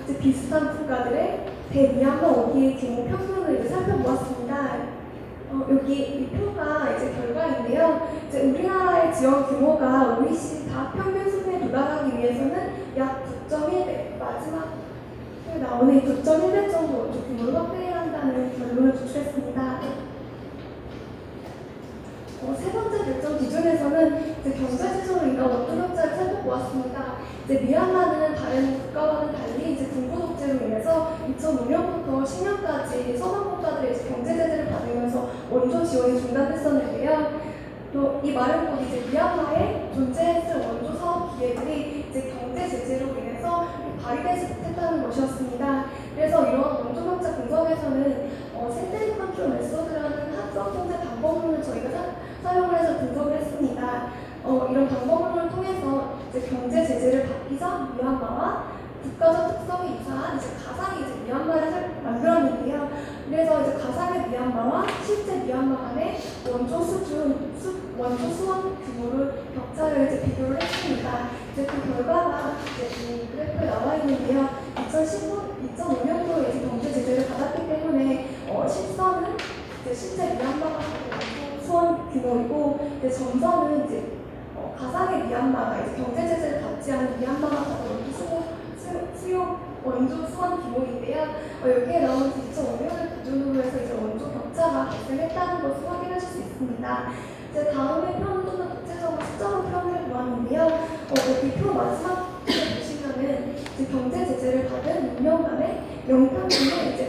이제 비슷한 국가들의 대미얀마 ODA 규모 평균을 이제 살펴보았습니다. 여기 이 표가 이제 결과인데요. 이제 우리나라의 지원 규모가 OECD 다 평균 수준에 도달하기 위해서는 약 9.1배, 마지막 표에 나오는 이 9.1배 정도 원조 규모를 확대해야 한다는 결론을 도출했습니다. 세 번째 결정 기준에서는 이제 경제지수로 인한 원조 격차를 살펴보았습니다. 이제 미얀마는 다른 국가와는 달리 이제 군부 독재로 인해서 2005년부터 10년까지 서방 국가들의 이제 경제 제재를 받으면서 원조 지원이 중단됐었는데요. 또 이 말은 곧 이제 미얀마에 존재했을 원조 사업 기회들이 이제 경제 제재로 인해서 발휘되지 못했다는 것이었습니다. 그래서 이런 원조 격차 분석에서는 센트리 컨트롤 메소드라는 합성 통제 방법론을 저희가 사용을 해서 분석을 했습니다. 이런 방법론을 통해서 이제 경제 제재를 받기 전 미얀마와 국가적 특성이 유사한 이제 가상의 이제 미얀마를 만들었는데요. 그래서 이제 가상의 미얀마와 실제 미얀마 간의 원조 수원 규모를 격차를 이제 비교를 했습니다. 이제 그 결과가 이제 이 그래프에 나와 있는데요. 2005년도에 이제 경제 제재를 받았기 때문에 실선은 이제 실제 미얀마가 원조 수원 규모이고 이제 점선은 이제 가상의 미얀마가 이제 경제 제재를 받지 않은 미얀마가 원조 수원 규모인데요. 여기에 나온 2005년을 기준으로 해서 이제 원조 격차가 발생했다는 것을 확인하실 수 있습니다. 이제 다음에 표는 좀 더 구체적으로 숫자로 표현을 보았는데요. 여기 표 마지막 표를 보시면은 이제 경제 제재를 받은 6년간의 연평균에 이제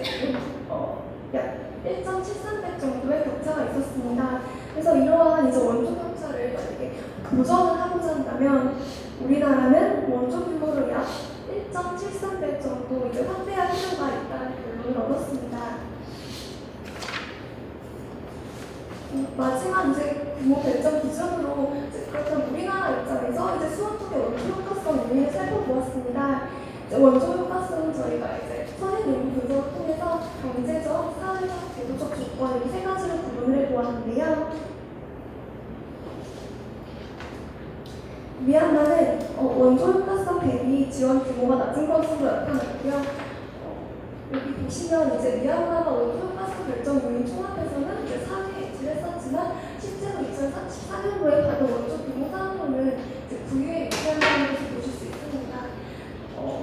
약 1.73배 정도의 격차가 있었습니다. 그래서 이러한 이제 원조 격차를 만약에 보전을 하고자 한다면 우리나라는 원조 규모를 약 1.73배 정도 이제 확대할 필요가 있다는 결론을 얻었습니다. 마지막 이제 규모 결정 기준으로 그렇다면 우리나라 입장에서 이제 수원 쪽의 원조 효과성 요인을 살펴보았습니다. 원조 효과성은 저희가 이제 선행 연구 분석을 통해서 경제적, 사회적, 제도적 조건 이 세 가지로 구분을 해보았는데요. 미얀마는 원조 효과성 대비 지원 규모가 낮은 것으로 나타났고요. 여기 보시면 이제 미얀마가 원조 효과성 결정 요인 총합에서는 이제 4위에 했었지만 실제로 2014년도에 받은 원조 규모 상으로는 이제 9위에 위치한다는 것을 보실 수 있습니다.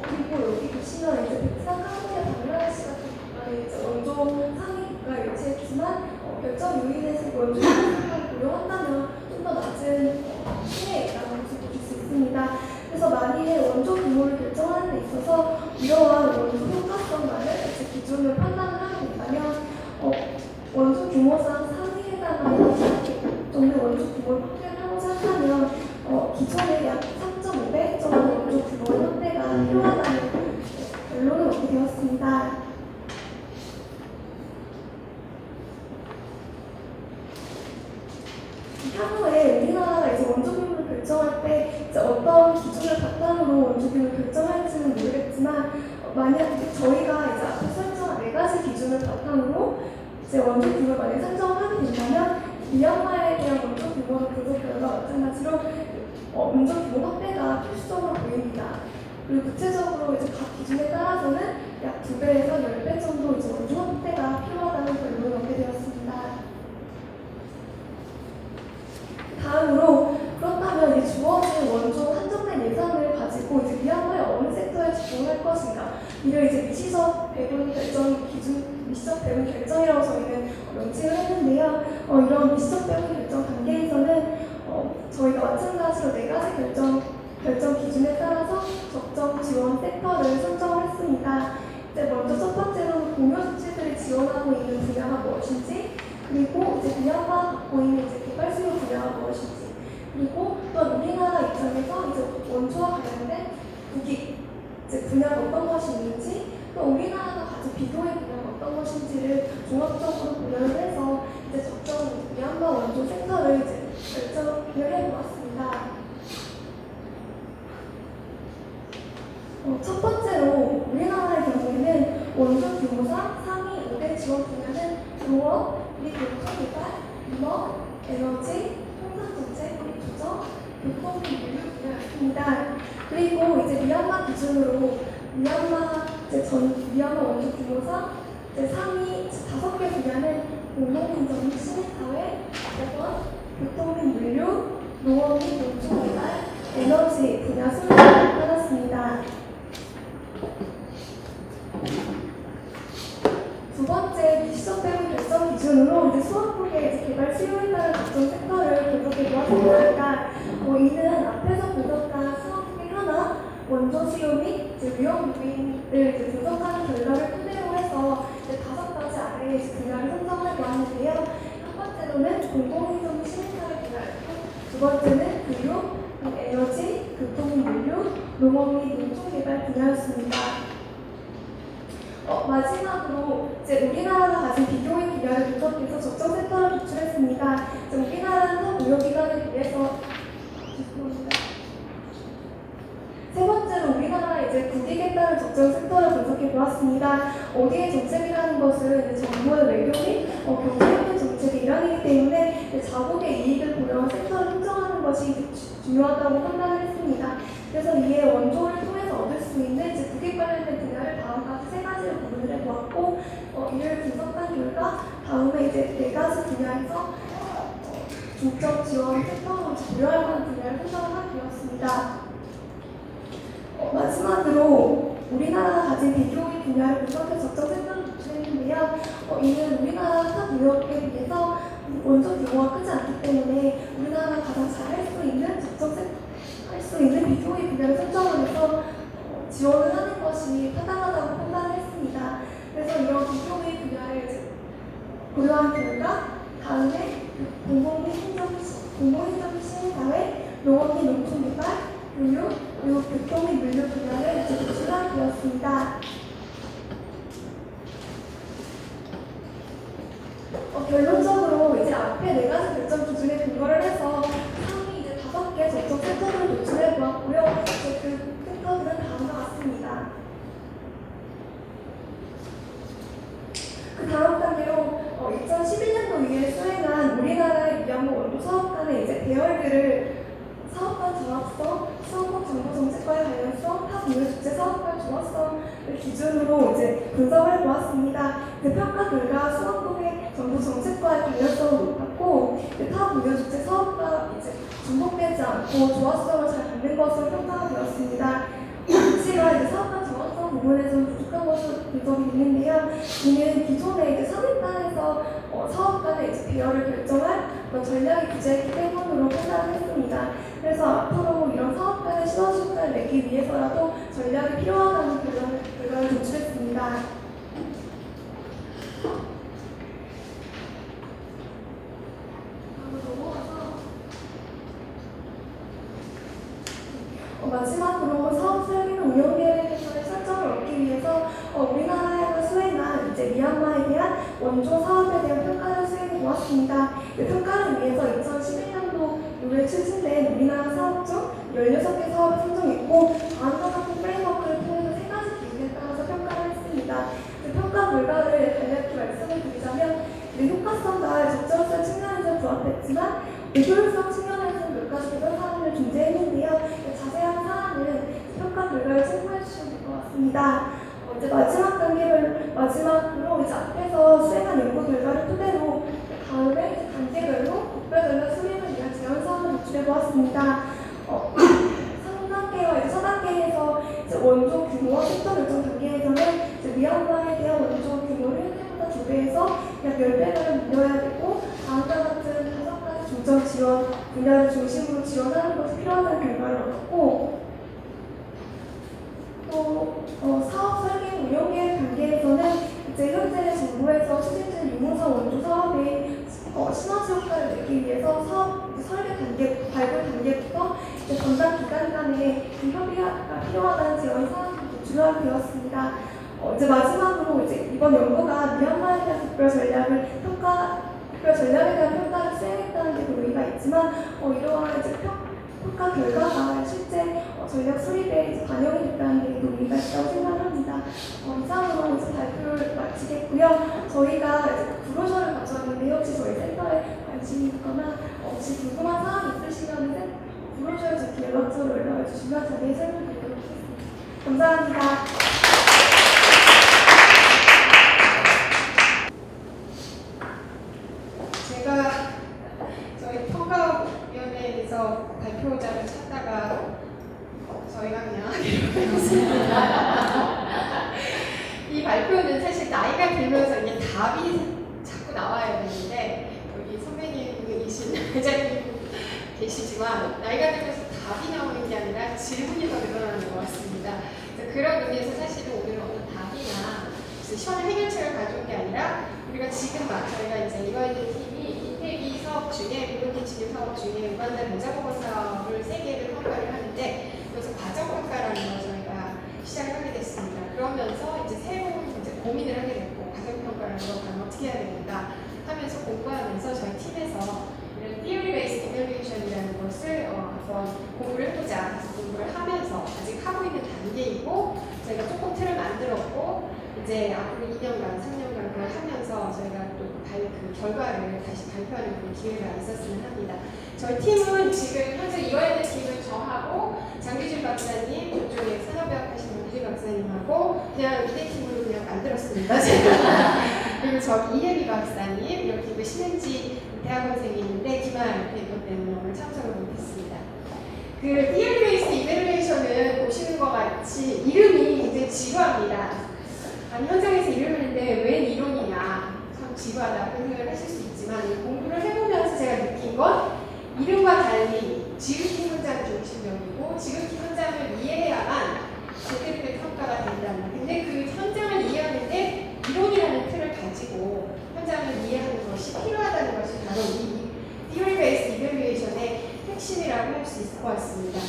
그리고 여기 보시면 이제 백상 한국의 방글라데시 같은 국가에 이제 원조 상위 국가에 위치했지만 결정 요인에서 원조 효과성을 고려한다면 좀 더 낮은 수혜에 있다는 것을 보실 수 있습니다. 그래서 만일에 원조 규모를 결정하는 데 있어서 이러한 원조 효과성만을 기준으로 판단을 하게 된다면 원조 규모상 상위에 해당하는 정도의 원조 규모를 확대하고자 한다면 기존의 약 3.5배 정도 원조 규모의 확대가 필요하다는 결론을 얻게 되었습니다. 향후에 우리나라가 이제 원조 규모를 결정할 때 이제 어떤 기준을 바탕으로 원조 규모를 결정할지는 모르겠지만 만약 저희가 이제 앞에 설정한 4가지 기준을 바탕으로 이제 원조 규모를 만약 설정을 하게 된다면 미얀마에 대한 원조 규모는 그것 결과 마찬가지로 원조 규모 확대가 필수적으로 보입니다. 그리고 구체적으로 이제 각 기준에 따라서는 약 2배에서 10배 정도 이제 원조 확대가 필요하다는 결론을 얻게 되었습니다. 다음으로 그렇다면 이 주어진 원조 한정된 예산을 가지고 이제 미얀마의 어느 섹터에 집중할 것인가 이를 이제 미시적 배분 결정 기준, 미시적 배분 결정이라고 저희는 명칭을 했는데요. 이런 미시적 배분 결정 단계에서는 저희가 마찬가지로 4가지 결정 기준에 따라서 적정 지원 섹터를 선정을 했습니다. 이제 먼저 첫 번째로 공유 수치들이 지원하고 있는 분야가 무엇인지, 그리고 이제 미얀마가 갖고 있는 이제 개발 수요 분야가 무엇인지, 그리고 또 우리나라 입장에서 이제 원조와 관련된 국익 이제 분야가 어떤 것이 있는지, 또 우리나라가 가진 비교의 분야가 어떤 것인지를 종합적으로 고려를 해서 이제 적정 미얀마 원조 섹터를 이제 결정을 해보았습니다. 첫 번째로 우리나라의 경우에는 원조 규모상 상위 5대 지원 분야는 농업, 및 농촌개발, 인업, 에너지, 통상정책, 조정, 교통 및 물류 분야입니다. 그리고 이제 미얀마 기준으로 미얀마 이제 미얀마 원조 규모상 이제 상위 5개 분야는 공동인정 및 시민사회, 보건, 교통 및 물류, 농업 및 농촌개발, 에너지 분야 순위를 받았습니다. 두 번째 미시적 배분 결정 기준으로 이제 수학국의 이제 개발 수요에 따른 각종 섹터를 분석해 보았습니다. 이는 앞에서 분석한 수학국의 하나, 원조 수요 및 이제 위험 요인을 이제 분석하는 결과를 토대로 해서 이제 5가지 아래의 이제 분야를 선정해 보았는데요. 첫 번째로는 공공행정 시민사회 분야, 두 번째는 교육, 에너지, 교통 물류, 농업 및 농촌개발 분야였습니다. 마지막으로 이제 우리나라가 가진 비교인 분야를 분석해서 적정 섹터를 도출했습니다. 우리나라는 타 무역기관에 비해서 세 번째로 우리나라 이제 국익에 따른 적정 섹터를 분석해 보았습니다. 어디의 정책이라는 것은 이제 정부의 외교 및 경제협력 정책의 일환이기 때문에 자국의 이익을 고려한 섹터를 선정하는 것이 중요하다고 판단을 했습니다. 그래서 이에 원조를 통해서 얻을 수 있는 이제 국익 관련된 분야를 다음과 같이 3가지로 구분을 해보았고, 이를 분석한 결과 다음에 이제 4가지 분야에서 중점 지원 섹터로 고려할 만한 분야를 선정하게 되었습니다. 마지막으로 우리나라가 가진 비교의 분야를 분석해서 적정 섹터를 도출했는데요. 이는 우리나라 타 무역에 비해서 원조 규모가 크지 않기 때문에 우리나라가 가장 잘 할 수 있는 적정 섹터 할 수 있는 비교의 분야를 선정하면서 지원을 하는 것이 타당하다고 판단을 했습니다. 그래서 이런 비교의 분야를 이제 고려한 결과 다음에 공공행정 시민사회, 농업 및 농촌개발, 교육, 그리고 교통 및 물류 분야를 이제 도출하게 되었습니다. 결론적으로 이제 앞에 4가지 결정 기준에 근거를 해서 상위 이제 5개 적정 섹터를 도출해 보았고요. 그 섹터들은 다음과 같습니다. 그 다음 단계로 2011년도 이후에 수행한 우리나라의 미얀마 원조 사업 간의 이제 대열들을 사업간 정합성, 수원국 정보 정책과의 관련성, 타 무역 주체 사업과의 조합성을 기준으로 이제 분석을 해보았습니다. 그 평가 결과 수원국의 정보 정책과의 관련성을 높았고, 타 무역 주체 사업과 이제 중복되지 않고 조합성을 잘 갖는 것으로 평가가 되었습니다. 가치가 이제 사업간 정합성 부분에서는 부족한 것으로 분석이 됐는데요. 이는 기존의 이제 상위단에서 사업 간의 이제 배열을 결정할 전략이 부재했기 때문으로 판단을 했습니다. 그래서 앞으로 이런 사업 간의 시너지효과를 내기 위해서라도 전략이 필요하다는 결론을 도출했습니다. 마지막으로 사업 설계는 운영 계획에서의 설정을 얻기 위해서 우리나라가 수행한 이제 미얀마에 대한 원조 사업에 대한 평가를 수행해 보았습니다. 그 평가를 위해서 2011년도 이후에 추진된 우리나라 사업 중 16개 사업을 선정했고, 다음과 같은 프레임워크를 통해서 3가지 기준에 따라서 평가를 했습니다. 그 평가 결과를 간략히 말씀을 드리자면, 효과성과 적절성 측면에서 부합했지만 효율성 측면에서 몇 가지 개선 사항을 존재했는데요. 자세한 사항은 평가 결과를 참고해 주시면 될 것 같습니다. 이제 마지막으로 이제 앞에서 수행한 연구 결과를 토대로 다음에 단계별로 국별 수립을 위한 제안 사항을 도출해 보았습니다. 3단계와 이제 4단계에서 이제 원조 규모와 섹터 결정 단계에서는 이제 미얀마에 대한 원조 규모를 현재보다 2배에서 약 10배가량 늘려야 되고, 다음과 같은 5가지 중점 지원 분야를 중심으로 지원하는 것이 필요하다는 결과를 얻었고, 또 사업 설계 운영 계획 단계에서는 이제 현재 정부에서 추진 중 유무선 원조 사업의 시너지 효과를 내기 위해서 사업 설계 단계, 발굴 단계부터 이제 담당 기관 간의 협의가 필요하다는 제안 사항이 도출하게 되었습니다. 이제 마지막으로 이제 이번 연구가 미얀마에 대한 특별 전략에 대한 평가를 수행했다는 데도 의의가 있지만, 이러한 이제 평가 결과가 실제 전략 수립에 이제 반영이 됐다는 데도 의의가 있다고 생각합니다. 이상으로 이제 발표를 마치겠고요. 저희가 이제 브로셔를 가져왔는데 혹시 저희 센터에 관심이 있거나 혹시 궁금한 사항이 있으시면 브로셔를 저렇게 연락처로 연락을 주시면 자세히 설명드리도록 하겠습니다. 감사합니다. 발표는 사실 나이가 들면서 이게 답이 자꾸 나와야 되는데 여기 선배님이신 회장님 계시지만 나이가 들면서 답이 나오는 게 아니라 질문이 더 늘어나는 것 같습니다. 그런 의미에서 사실은 오늘 어떤 답이나 시원한 해결책을 가져온 게 아니라 우리가 지금 막 저희가 이제 이화여대 팀이 인테기 사업 중에 무료티칭 사업 중에 우간다 모자보건 사업을 3개를 평가를 하는데 그래서 과정평가라는 걸 저희가 시작하게 됐습니다. 그러면서 이제 새로운 이제 고민을 하게 됐고 과정평가라는 걸 과연 어떻게 해야 되는가 하면서 공부하면서 저희 팀에서 이런 Theory Based Evaluation이라는 것을 한번 공부를 해보자. 그래서 공부를 하면서 아직 하고 있는 단계이고 저희가 조금 틀을 만들었고 이제 앞으로 2년간, 3년간 그걸 하면서 저희가 또 그 결과를 다시 발표하는 그런 기회가 있었으면 합니다. 저희 팀은 지금 현재 이화여대 팀은 저하고 장규진 박사님, 저쪽에 산업의학 하신 장규진 박사님하고 그냥 이대 팀으로 그냥 만들었습니다. 제가. 그리고 저기 이혜미 박사님, 여기 그 신은지 대학원생이 있는데 기말 페이퍼 때문에 오늘 참석을 못했습니다. 그 Theory Based Evaluation은 보시는 것 같이 이름이 굉장히 지루합니다. 아니 현장에서 이름을 했는데 웬 이론이냐 참 지루하다 그런 생각을 하실 수 있지만 공부를 해보면서 제가 느낀 건 이름과 달리 지극히 현장 중심적이고 지극히 현장을 이해해야만 제대로 된 평가가 된다는 근데 그 현장을 이해하는데 이론이라는 틀을 가지고 현장을 이해하는 것이 필요하다는 것이 바로 이 Theory Based Evaluation의 핵심이라고 할 수 있을 것 같습니다.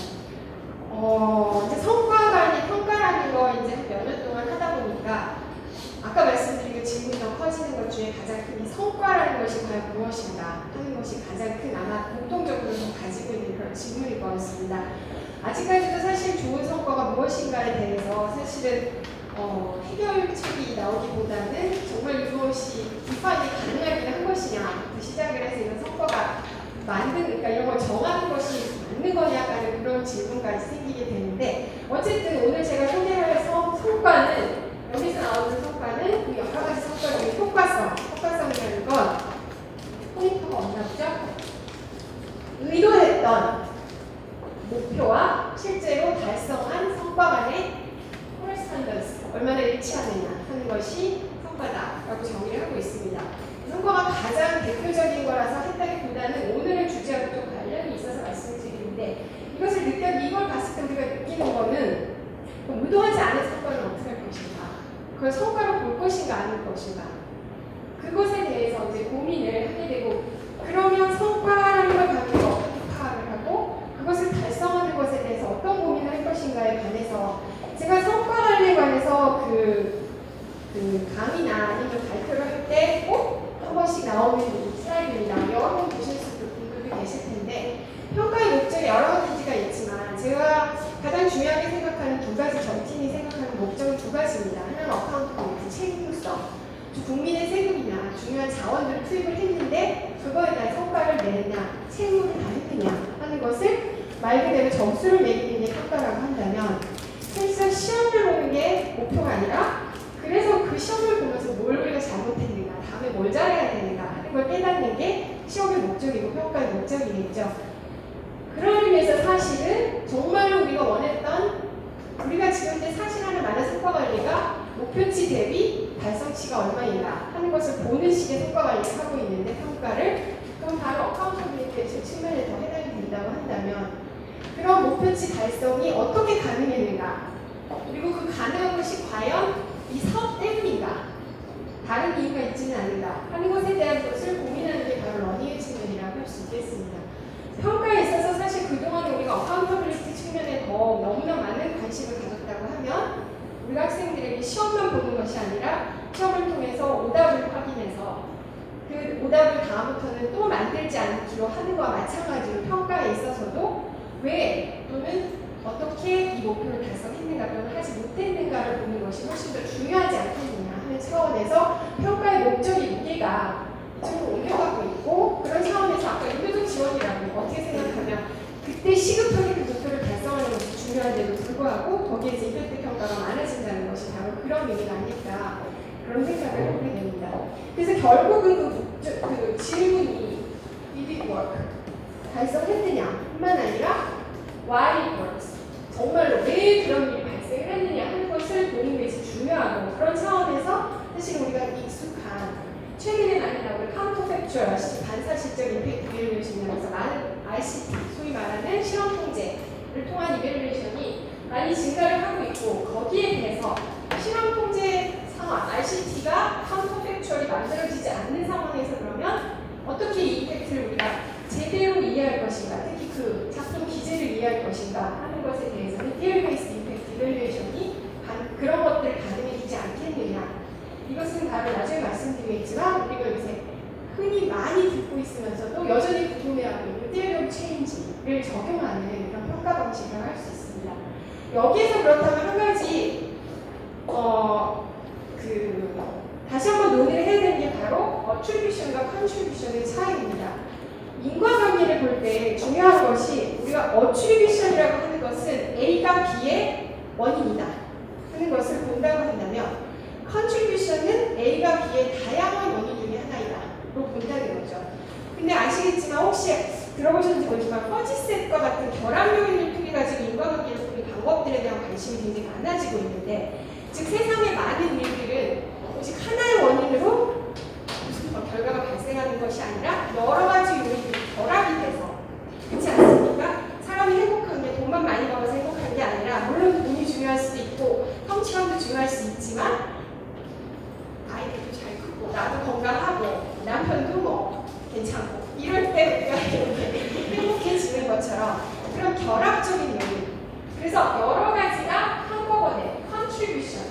이제 성과가 평가라는 거 이제 몇 년 동안 하다 보니까 아까 말씀드린 그 질문이 더 커지는 것 중에 가장 큰 이 성과라는 것이 과연 무엇인가 하는 것이 가장 큰 아마 공통적으로 가지고 있는 그런 질문일 것 같습니다. 아직까지도 사실 좋은 성과가 무엇인가에 대해서 사실은 해결책이 나오기보다는 정말 이것이 비판이 가능하긴 한 것이냐 시작을 해서 이런 성과가 그러니까 이런 걸 정하는 것이 맞는 거냐라는 그런 질문까지 생기게 되는데 어쨌든 오늘 제가 소개할 성과는 여기서 나오는 성과는 그 여러 가지 성과 중에 효과성이라는 건 포인트가 없나 보죠? 의도했던 목표와 실제로 달성한 성과 간의 correspondence, 얼마나 일치하느냐 하는 것이 성과다라고 정의를 하고 있습니다. 성과가 가장 대표적인 거라서 했다기보다는 오늘의 주제하고 좀 관련이 있어서 말씀드리는데 이걸 봤을 때 우리가 느끼는 거는 의도하지 않은 성과는 어떻게 할 것인가 그걸 성과로 볼 것인가 아닐 것인가 그것에 대해서 이제 고민을 하게 되고 그러면 성과라는 걸 가지고 어떻게 파악을 하고 그것을 달성하는 것에 대해서 어떤 고민을 할 것인가에 관해서 제가 성과 관리에 관해서 그 강의나 아니면 발표를 할 때 꼭 한 번씩 나오는 슬라이드입니다. 여러 번 보실 분들도 계실 텐데 평가의 목적이 여러 가지가 있지만 제가 가장 중요하게 생각하는 두 가지 저희 팀이 생각하는 목적은 두 가지입니다. 하나는 어카운터빌리티, 책임성. 국민의 세금이나 중요한 자원들을 투입을 했는데 그거에 대한 성과를 내느냐, 책임을 다했느냐 하는 것을 말 그대로 점수를 매기는 게 평가라고 한다면 사실상 시험을 보는 게 목표가 아니라 그래서 그 시험을 보면서 뭘 우리가 잘못했는가, 다음에 뭘 잘해야 되는가 하는 걸 깨닫는 게 시험의 목적이고 평가의 목적이겠죠. 그런 의미에서 사실은 정말로 우리가 원했던 우리가 지금 현재 사실하는 많은 성과 관리가 목표치 대비 달성치가 얼마인가 하는 것을 보는 식의 성과 관리를 하고 있는데 평가를 그럼 바로 어카운터빌리티 측면에 더 해당이 된다고 한다면 그런 목표치 달성이 어떻게 가능했는가 그리고 그 가능한 것이 과연 이 사업 때문인가 다른 이유가 있지는 않은가 하는 것에 대한 것을 고민하는 게 바로 러닝의 측면이라고 할 수 있겠습니다. 평가에 있어서 사실 그동안 우리가 어카운터빌리티 측면에 더 너무나 많은 관심을 가졌다고 하면 우리 학생들에게 시험만 보는 것이 아니라 시험을 통해서 오답을 확인해서 그 오답을 다음부터는 또 만들지 않기로 하는 것과 마찬가지로 평가에 있어서도 왜 또는 어떻게 이 목표를 달성했는가 또는 하지 못했는가를 보는 것이 훨씬 더 중요하지 않겠느냐 하는 차원에서 평가의 목적이 무게가 이쪽으로 옮겨가고 있고 그런 차원에서 아까 인도적 지원이라고 어떻게 생각하면 그때 시급하게 그 목표를 달성하는 것이 중요한데도 불구하고 거기에 이제 이펙트 평가가 많아진다는 것이 바로 그런 의미가 아닐까 그런 생각을 하게 됩니다. 그래서 결국은 그 질문이 did it work? 달성했느냐 뿐만 아니라 why it works? 정말로 왜 그런 일이 발생을 했느냐 하는 것을 보는 것이 중요하고 그런 차원에서 사실 우리가 익숙한 최근에 많이 나오는 카운터팩추얼, 반사실적 임팩트 이밸류에이션이라면서 많은 RCT, 소위 말하는 실험 통제를 통한 이밸류에이션이 많이 증가를 하고 있고, 거기에 대해서 실험 통제 상황, RCT가 카운터팩추얼이 만들어지지 않는 상황에서 그러면 어떻게 이 임팩트를 우리가 제대로 이해할 것인가, 특히 그 작동 기제를 이해할 것인가 하는 것에 대해서는 Theory Based Impact Evaluation이 그런 것들을 가늠해 주지 않겠느냐. 이것은 바로 나중에 말씀드리겠지만 우리가 요새 흔히 많이 듣고 있으면서도 여전히 궁금해하고 있는 Theory of Change를 적용하는 그런 평가 방식을 할 수 있습니다. 여기에서 그렇다면 한 가지 다시 한번 논의를 해야 되는 게 바로 attribution과 contribution의 차이입니다. 인과관계를 볼 때 중요한 것이 우리가 attribution이라고 하는 것은 A가 B의 원인이다 하는 것을 본다고 한다면 contribution은 A가 B의 다양한 원인 중에 하나이다로 본다는 거죠. 근데 아시겠지만 혹시 들어보셨는지 모르지만 퍼지셋과 같은 결합 요인을 통해 가지고 인과관계를 보는 방법들에 대한 관심이 굉장히 많아지고 있는데, 즉 세상의 많은 일들은 오직 하나의 원인으로 무슨 결과가 발생하는 것이 아니라 여러 가지 요인들이 결합이 돼서, 그렇지 않습니까? 사람이 행복한 게 돈만 많이 벌어서 행복한 게 아니라, 물론 돈이 중요할 수도 있고 성취감도 중요할 수 있지만 아이들도 잘 크고 나도 건강하고 남편도 뭐 괜찮고 이럴 때 우리가 이렇게 행복해지는 것처럼 그런 결합적인 요인, 그래서 여러 가지가 한꺼번에 contribution,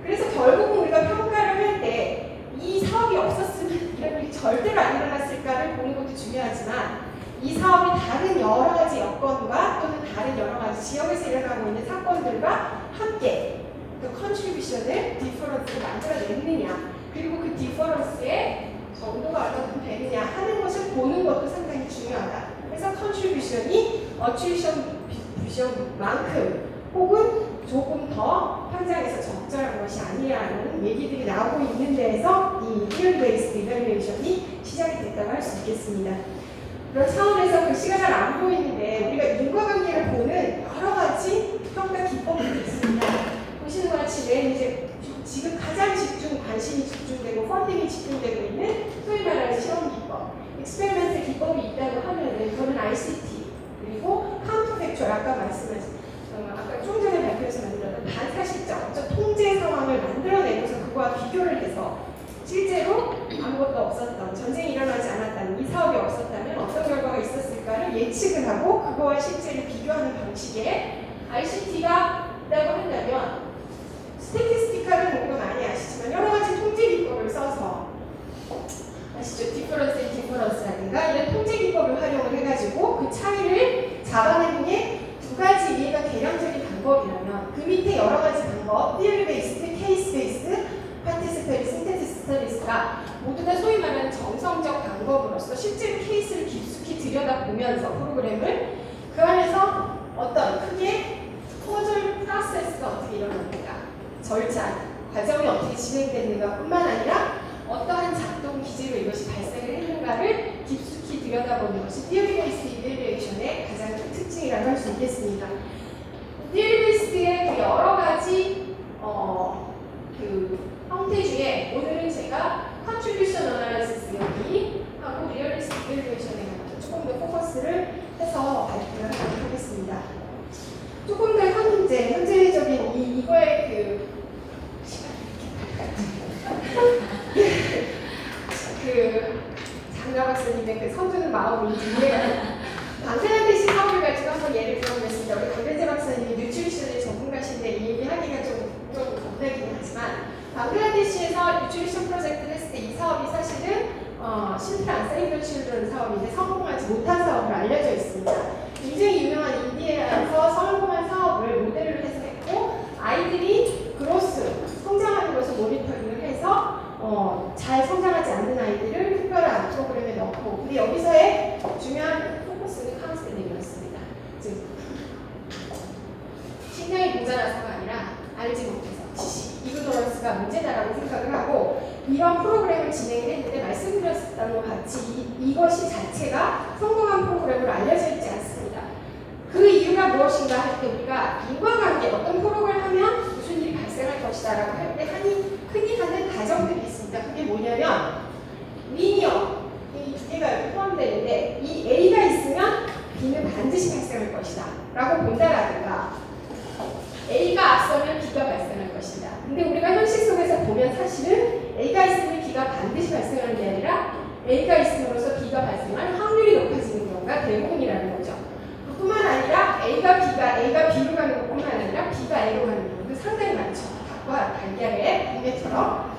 그래서 결국은 우리가 평가를 할 때 이 사업이 없었으면 이런 일이 절대로 안 일어났을까를 보는 것도 중요하지만, 이 사업이 다른 여러 가지 여건과 또는 다른 여러 가지 지역에서 일어나고 있는 사건들과 함께 그 컨트리뷰션을 디퍼런스를 만들어냈느냐, 그리고 그 디퍼런스의 정도가 얼마큼 되느냐 하는 것을 보는 것도 상당히 중요하다. 그래서 컨트리뷰션이 어트리뷰션만큼 혹은 조금 더 현장에서 적절한 것이 아니라는 얘기들이 나오고 있는 데에서 이 Theory Based Evaluation이 시작이 됐다고 할 수 있겠습니다. 그런 차원에서 글씨가 잘 안 보이는데 우리가 인과관계를 보는 여러 가지 평가 기법들이 있습니다. 보시는 것 같이 이제 지금 가장 관심이 집중되고 펀딩이 집중되고 있는 소위 말하는 실험 기법, 익스페리멘트 기법이 있다고 하면은 그거는 RCT, 그리고 카운터팩추얼, 아까 말씀하신 아까 좀 전에 발표에서 만들었던 반사실적 통제 상황을 만들어내면서 그거와 비교를 해서 실제로 아무것도 없었던, 전쟁이 일어나지 않았다는, 이 사업이 없었다면 어떤 결과가 있었을까를 예측을 하고 그거와 실제를 비교하는 방식의 RCT가 있다고 한다면, 스태티스티컬은 우리가 많이 아시지만 여러 가지 통제 기법을 써서 아시죠? 디퍼런스 앤 디퍼런스라든가 이런 통제 기법을 활용을 해가지고 그 차이를 잡아내는 게 두 가지 이해가 개량적인 방법이라면, 그 밑에 여러 가지 방법, Theory Based, Case Based, Participatory, Synthesis Studies가 모두 다 소위 말하는 정성적 방법으로서 실제로 케이스를 깊숙이 들여다보면서 프로그램을 그 안에서 어떤 크게 커즐 프로세스가 어떻게 일어납니까? 절차, 과정이 어떻게 진행되는가 뿐만 아니라 어떠한 작동 기제로 이것이 발생을 했는가를 깊숙이 들여다보는 것이 Theory Based Evaluation의 가장 큰 특징이라고 할 수 있겠습니다. Theory Based의 그 여러 가지 그 형태 중에 오늘은 제가 Contribution Analysis 여기 하고 Realistic Evaluation에 조금 더 포커스를 해서 발표를 하도록 하겠습니다. 조금 더 현재적인 이거의 그 장가 박사님의 그 서두는 마음이 이해가 방생한대시 사업을 가지고 한번 예를 들어보겠습니다. 우리 강대재 박사님이 뉴트리션의 전문가신데 이 얘기하기가 좀 겁나긴 하지만, 방글라데시에서 뉴트리션 프로젝트를 했을 때 이 사업이 사실은 실패한 세이브 칠드런 사업인데 성공하지 못한 사업으로 알려져 있습니다. 굉장히 유명한 인디에서 성공한 사업을 모델로 해서 했고, 아이들이 그로스 성장하는 것을 모니터링을 해서 잘 성장하지 않는 아이들을 특별한 프로그램에 넣고, 근데 여기서의 중요한 포커스는 카운셀링이었습니다. 즉 신경이 모자라서가 아니라 알지 못해서 지식, 이그노런스가 문제다라고 생각을 하고 이런 프로그램을 진행을 했는데, 말씀드렸던 것 같이 이것이 자체가 성공한 프로그램으로 알려져 있지 않습니다. 그 이유가 무엇인가 할 때 우리가 인과관계, 어떤 프로그램을 하면 무슨 일이 발생할 것이다 라고 할 때 흔히 하는 가정 라고 본다라든가 A가 앞서면 B가 발생할 것이다. 근데 우리가 현실 속에서 보면 사실은 A가 있으면 B가 반드시 발생하는 게 아니라 A가 있음으로써 B가 발생할 확률이 높아지는 경우가 대부분이라는 거죠. 그뿐만 아니라 A가 B로 가는 것뿐만 아니라 B가 A로 가는 경우도 상당히 많죠. 닭과 달걀의 관계처럼.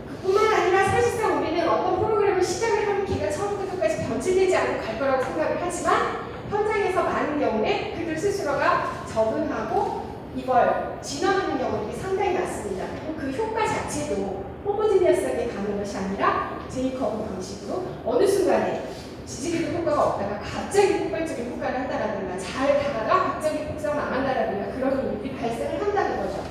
그뿐만 아니라 사실상 우리는 어떤 프로그램을 시작을 하면 걔가 처음부터 끝까지 변질되지 않고 갈 거라고 생각을 하지만 현장에서 많은 경우에 그들 스스로가 적응하고 이걸 진화하는 경우들이 상당히 많습니다. 그리고 그 효과 자체도 호모지니어스하게 가는 것이 아니라 제이커브 방식으로 어느 순간에 지지리도 효과가 없다가 갑자기 폭발적인 효과를 한다라든가 잘 가다가 갑자기 폭삭 망한다라든가 그런 일이 발생을 한다는 거죠.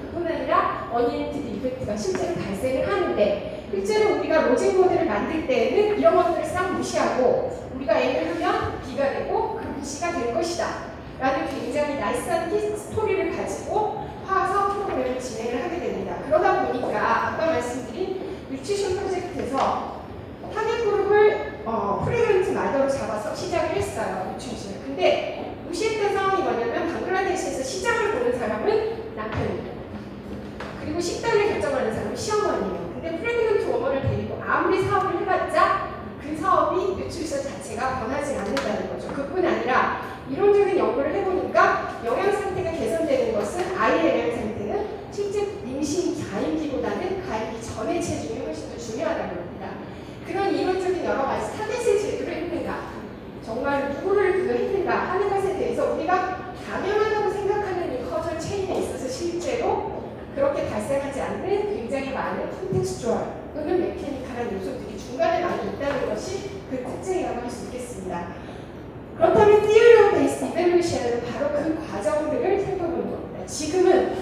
그뿐 아니라 어니엔티드 이펙트가 실제로 발생을 하는데 실제로 우리가 로직 모델을 만들 때에는 이런 것들을 싹 무시하고 우리가 A를 하면 B가 되고 그럼 C가 될 것이다 라는 굉장히 나이스한 스토리를 가지고 화석 프로그램을 진행을 하게 됩니다. 그러다 보니까 아까 말씀드린 뉴트리션 프로젝트에서 타겟 그룹을 프레그런트 마더로 잡아서 시작을 했어요. 뉴트리션을. 근데 무시했던 상황이 뭐냐면 방글라데시에서 시장을 보는 사람은 남편이에요. 그리고 식단을 결정하는 사람은 시어머니예요. 근데 프레그넌트 워머를 데리고 아무리 사업을 해봤자 그 사업이 뉴트리션 자체가 변하지 않는다는 거죠. 그뿐 아니라 이론적인 연구를 해보니까 영양 상태가 개선되는 것은 아이의 영양 상태는 실제 임신 가임기보다는 가임기 전의 체중이 훨씬 더 중요하다고 합니다. 그런 이론적인 여러 가지 타겟을 제대로 했는가, 정말 누구를 했는가 하는 것에 대해서 우리가 당연하다고 생각하는 이 커절 체인에 있어서 실제로 그렇게 발생하지 않는 굉장히 많은 콘텍스추얼 또는 메케니컬한 요소들이 중간에 많이 있다는 것이 그 특징이라고 할 수 있겠습니다. 그렇다면 Theory of Based Evaluation은 바로 그 과정들을 살펴보는 겁니다. 지금은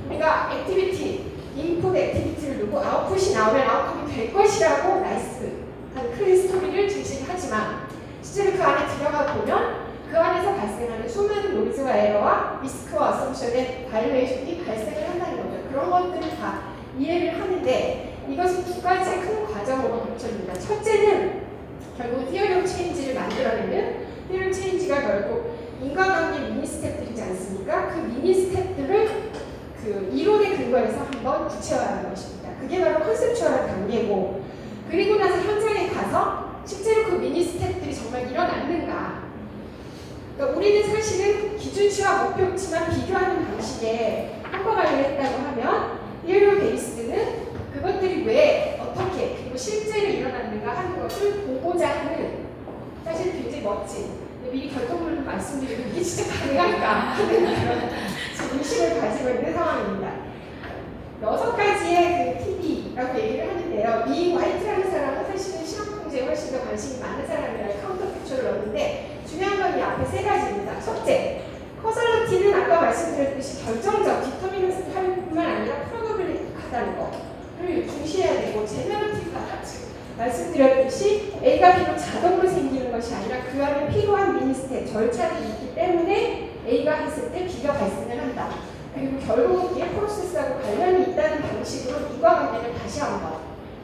우리가 액티비티, 인풋 액티비티를 누르고 아웃풋이 나오면 아웃풋이 될 것이라고 나이스한 큰 스토리를 제시를 하지만 실제로 그 안에 들어가 보면 그 안에서 발생하는 수많은 노이즈와 에러와 리스크와 어썸션의 바이올레이션이 발생을 한다는 거죠. 그런 것들을 다 이해를 하는데 이것은 두 가지 큰 과정으로 거쳐집니다. 첫째는 결국 Theory of Change를 만들어내는 Theory of Change가 결국 인과관계 미니 스텝들이지 않습니까? 그 미니 스텝들을 그 이론에 근거해서 한번 구체화하는 것입니다. 그게 바로 컨셉추얼한 단계고 그리고 나서 현장에 가서 실제로 그 미니 스텝들이 정말 일어났는가. 그러니까 우리는 사실은 기준치와 목표치만 비교하는 방식의 평가 관리를 했다고 하면 Theory of Based는 그것들이 왜 어떻게 그리고 실제로 일어났는가 하는 것을 보고자 하는 사실 굉장히 멋진 미리 결정문을 말씀드리면 이게 진짜 가능할까 하는 그런 의심을 가지고 있는 상황입니다. 6가지의 그 TV라고 얘기를 하는데요. 이 화이트라는 사람은 사실은 실험통제에 훨씬 더 관심이 많은 사람이라 카운터 픽처를 얻는데 중요한 건 이 앞에 3가지입니다. 첫째, 커설러티는 아까 말씀드렸듯이 결정적, 디터미너스할 뿐만 아니라 프로버블리하다는 거를 중시해야 되고 제너러티브하다. 즉 말씀드렸듯이 A가 B로 자동으로 생기는 것이 아니라 그 안에 필요한 미니 스텝, 절차들이 있기 때문에 A가 했을 때 B가 발생을 한다. 그리고 결국 이게 프로세스하고 관련이 있다는 방식으로 인과관계를 다시 한번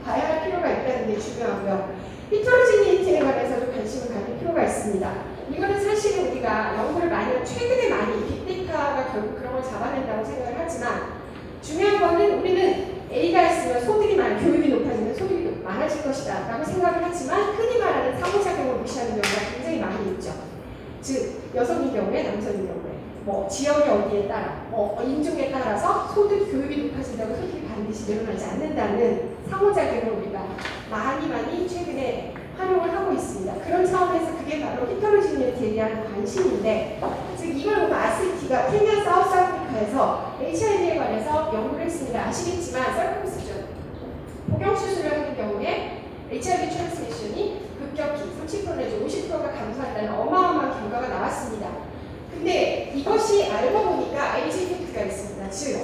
봐야 할 필요가 있다는 게 중요하고요. 히트로지니티에 관해서도 관심을 가질 필요가 있습니다. 이거는 사실은 우리가 연구를 많이 최근에 많이 빅데이터가 결국 그런 걸 잡아낸다고 생각을 하지만 중요한 거는 우리는 A가 있으면 소득이 교육이 높아지면 소득이 많아질 것이다 라고 생각을 하지만 흔히 말하는 상호작용을 무시하는 경우가 굉장히 많이 있죠. 즉 여성인 경우에 남성인 경우에 뭐 지역이 어디에 따라 인종에 따라서 소득 교육이 높아진다고 소득이 반드시 늘어나지 않는다는 상호작용을 우리가 많이 최근에 활용을 하고 있습니다. 그런 차원에서 그게 바로 히터로지니티에 대한 관심인데 즉 이걸 보면 아스티가 케냐 사우스아프리카에서 HIV에 관해서 연구를 했습니다. 아시겠지만 썰금수준 복용수술을 하는 경우에 HIV 트랜스미션이 급격히 30% 내지 50%가 감소한다는 어마어마한 결과가 나왔습니다. 근데 이것이 알고 보니까 에이지 이펙트가 있습니다. 즉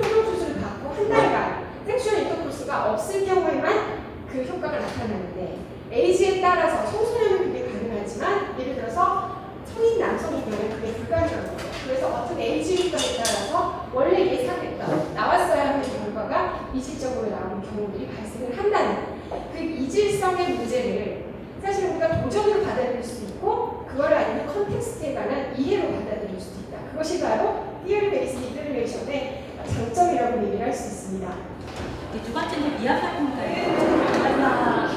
복용수술을 받고 한 달간 섹슈얼 인터코스가 없을 경우에만 그 효과가 나타나는데 에이지에 따라서 청소년은 그게 가능하지만 예를 들어서 성인 남성인 경우에 그게 불가능한 거예요. 그래서 어떤 에이지 효과에 따라서 원래 예상했던 나왔어야 하는 결과가 이질적으로 나오는 경우들이 발생을 한다는 그 이질성의 문제를 사실 우리가 도전으로 받아들일 수도 있고 그걸 아니면 컨텍스트에 관한 이해로 받아들일 수도 있다. 그것이 바로 Theory Based Iteration의 장점이라고 얘기를 할 수 있습니다. 두 번째는 미야마 평가예요. 미야마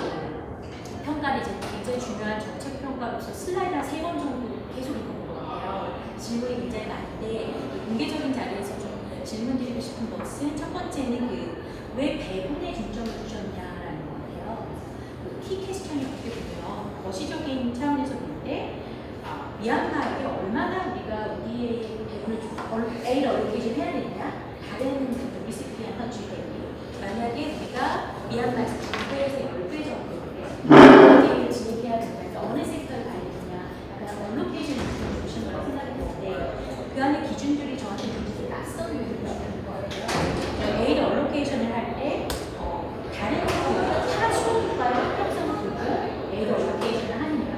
평가는 이제 굉장히 중요한 정책 평가로서 슬라이드 한 3번 정도 계속 있는 것 같아요. 질문이 굉장히 많은데 공개적인 자리에서 좀 질문 드리고 싶은 것은 첫 번째는 왜 배분에 중점을 두셨냐라는 건데요. 키 퀘스천이 어떻게 보면 거시적인 차원에서 볼 때 미얀마에게 얼마나 우리가 ODA에 배분을 A를 얼로케이션 해야 되느냐 다른 리시피언 컨트리 대비 만약에 우리가 미얀마에서 2배에서 10배 정도 ODA를 진행해야 된다면 어느 섹터를 가야 되느냐 약간 얼로케이션 중심을 두신 거라고 생각이 드는데 그 안에 기준들이 저한테 굉장히 낯선 요인이라는 거예요. A를 얼로케이션을 할 때 다른 타 수업과의 합병성을 보고 A를 얼로케이션을 하느냐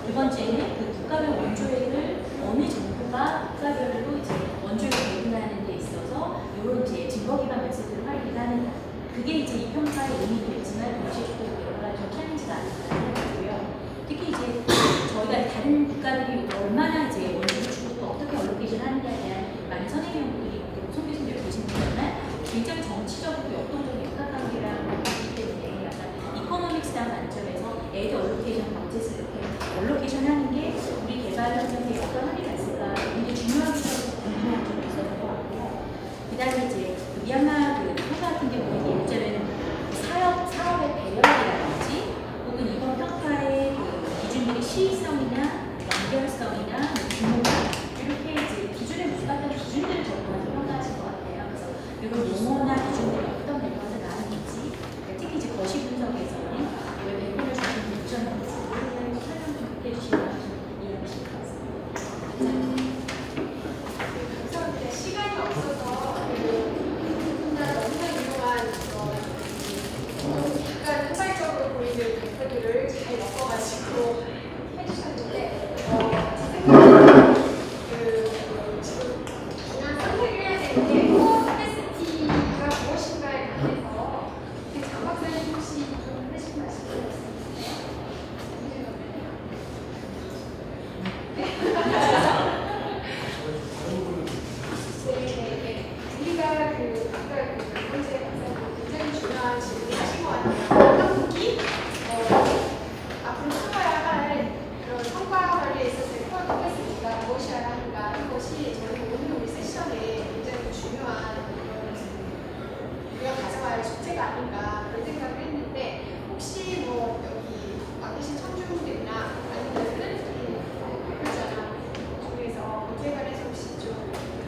두 번째는 그 국가별 원조액을 어느 정도가 국가별로 이제 원조액을 배분하는 데 있어서 이런 이제 증거 기반 메시지를 활용하는 그게 이제 이 평가의 의미도 있지만 동시에 또 여러 가지 챌린지가 아닐까 생각하고요. 특히 이제 저희가 다른 국가들이 얼마나 이제 원조를 주고 또 어떻게 얼로케이션 하느냐에 대한 많은 선행 연구들이 송 교수님들 계시지만 굉장히 정치적이고 역동적인 역학관계랑 있기 때문에 약간 이코노믹스라는 관점에서 에이드 얼로케이션 방제스 이렇게 얼로케이션 하는 게 우리 개발 현장에 어떤 합의가 있을까 굉장히 중요하게 궁금한 점이 있었던 것 같고요. 그 다음에 이제 미얀마 평가 같은 경우는 예전에는 사업의 배열이라든지 혹은 이번 평가의 기준들이 시의성이나 연결성이나 규모가 이렇게 이제 기준에 못봤던 기준들을 적용해서 평가하신 것 같아요. 그래서 이런 용어나 기준들이 어떤 배경에서 나왔는지 특히 이제 거시 분석에서는 왜 배분을 주신 요점인지 설명 좀 해주시면 이해하실 것 같습니다. 우선 이제 시간이 없어서 너무나 유용한 약간 포괄적으로 보이는 댓글들을 잘 엮어가지고 해주셨는데 지금 중요한 선택을 해야 되는 게 코어 캐패시티가 무엇인가에 관해서 장 박사님 혹시 좀 하신 말씀 있으세요? 우리가 아까 두 번째 박사님 굉장히 중요한 질문을 하신 것 같아요. 한국이 앞으로 참아야 할 그런 성과 관리에 있어서의 코어 캐패시티가 무엇이어야 하는가 이것이 저희 오늘 우리 세션에 굉장히 중요한 우리가 가져가야 할 숙제가 아닌가 그런 생각을 했는데 혹시 뭐 여기 와 계신 청중들이나 아니면은 발표자나 중에서 거기에 관해서 혹시 좀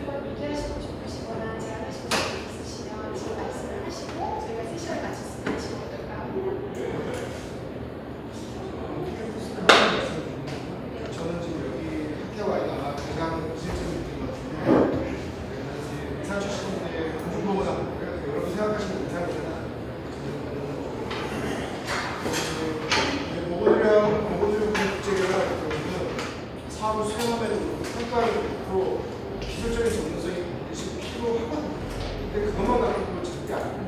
한번 얘기하시고 싶으시거나 제안하시고 싶은 게 있으시면 지금 말씀을 하시고 저희가 세션을 마쳤으면 하시면 어떨까 합니다. 저는 지금 여기 학교가 아니라 가장 실질적인 느낌 같은데 의사 출신인데 공중보건사 여러분 생각하시는 의사이잖아. 보건의료 국제계가 사업을 수행하면 평가를 놓고 기술적인 전문성이 반드시 필요하거든요. 근데 그것만 갖고 절대 안 돼요.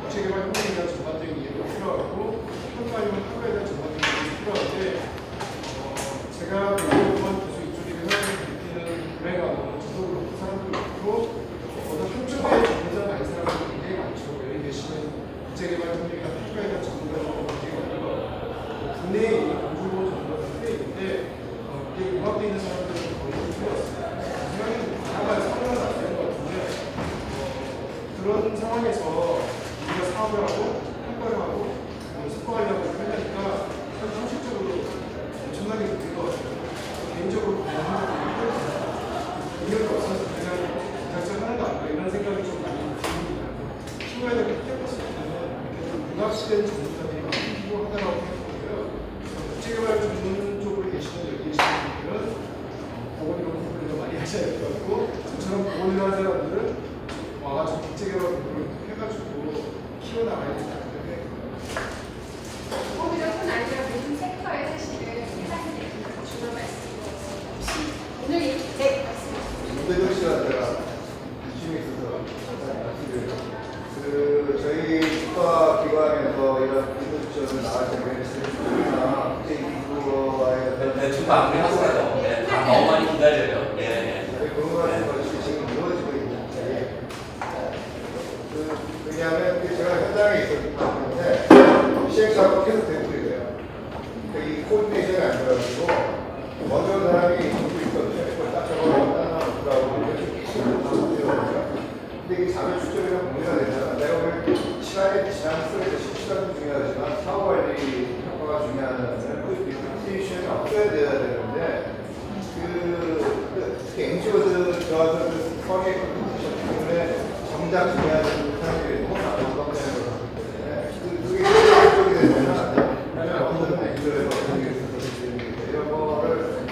국제개발 협력에 대한 전반적인 이해가 필요하고 평가용 학과에 대한 전반적인 이해가 필요한데 제가 매번 계속 이쪽에 느끼는 구매가 너무 저도 그렇고 사람도 그렇고 어떤 한쪽에 전문자가 아닌 사람들이 굉장히 많죠. 여기 계시는 국제개발 협력이나 평가에 대한 전문가들도 굉장히 많고 국내에 있는 공중보건 전문가들이 있는데 이게 융합되어 있는 사람들은 거의 틀렸어요. 생각에는 다양한 상황을 안 되는 것 같은데 그런 상황에서 우리가 사업을 하고 평가를 하고 성과하려고 하려니까 현실적으로 엄청나게 느낀 것 같아요. 개인적으로 능력이 없어서 그냥 작작하는 거 아닌가 이런 생각이 좀 많이 듭니다. 키워야 될 캐퍼스 때는 융합된 전문가들이 많이 필요하다고 생각하고요. 국제개발 전문 쪽으로 계시는 여기 계시는 분들은 보건의료 공부를 더 많이 하셔야 될 것 같고 저처럼 보건의료 하는 사람들은 와가지고 국제개발 공부를 해가지고 키워나가야 된다고 생각해요. 보건의료뿐 아니라 모든 섹터에 사실은 회사들이 중요한 말씀인 것 같습니다. 혹시 오늘 네, 말씀하세요. 김대중 씨가 제가 이슈에 있어서 말씀드려요. 저희 국가기관에서 이런 인도주점을 나갈 때 저희가 국제 기구와의 대충 마무리하고요. 네, 다 너무 많이 기다려요. 네. 그런 것이 지금 이루어지고 있는데 왜냐하면 제가 현장에 있었기 때문에 시행착오가 계속 되고 있어요. 이 코디네이션이 안 돼가지고 먼저 사람이 듣고 있거든요. 이걸 딱 적어놓고 딴 사람 보라고 근데 이게 자료 추적이랑 공유가 되잖아. 내가 왜 시간이 지난 속에서 시간도 중요하지만 사후 관리 효과가 중요하다는 그 디스티비션이 없어야 돼야 되는데 특히 NGO들 들어와서 그 성의 때문에 정작 중요한 사람들이 너무 나쁘다고 생각하기 때문에 그게 쪽이 되면 안 돼요. 왜냐면 어떤 NGO에서 이런 거를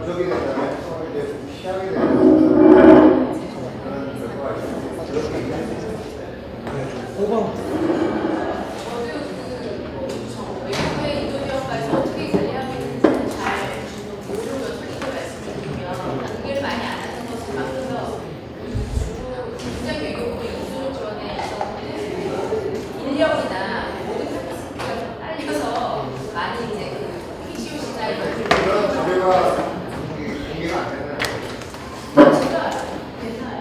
누적이 된다면 서로 이제 피하게 되는 그런 결과가 있습니다. 그렇게 얘기합니다. 외국의 인도비용까지 어떻게 관리하고 있는지는 잘 모르고 솔직히 말씀드리면 그게 많이 안 하는 것을 막아서 굉장히 외국의 인도 지원에 있어서는 인력이나 모든 카pacity가 좀 딸려서 많이 이제 그 PCOC나 그런 자료가 공개가 안 되는 제가 괜찮아요.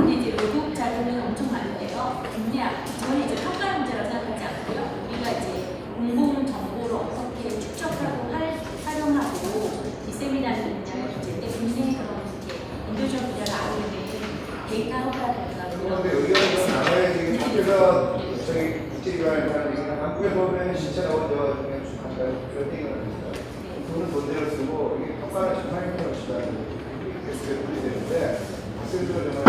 이제 외국 자료는 엄청 많은데요. 그냥 저는 이제 평가 문제라고 생각하지 않고요. 우리가 이제 공공 정보를 어떻게 축적하고 활용하고 디세미나는 분야의 문제인데 굉장히 그런 이렇게 인도적 분야를 알고 있는 데이터 효과라든가 그런데 의견이 좀 나눠야지. 밖에서 저희 국제기관에 하는 얘기는 한국에 보면 신체 나오죠. 그냥 그런 얘기가 있어요. 돈은 돈대로 쓰고 이게 평가는 정말 힘든 것이다. 이렇게 분리 되는데 학생들은 정말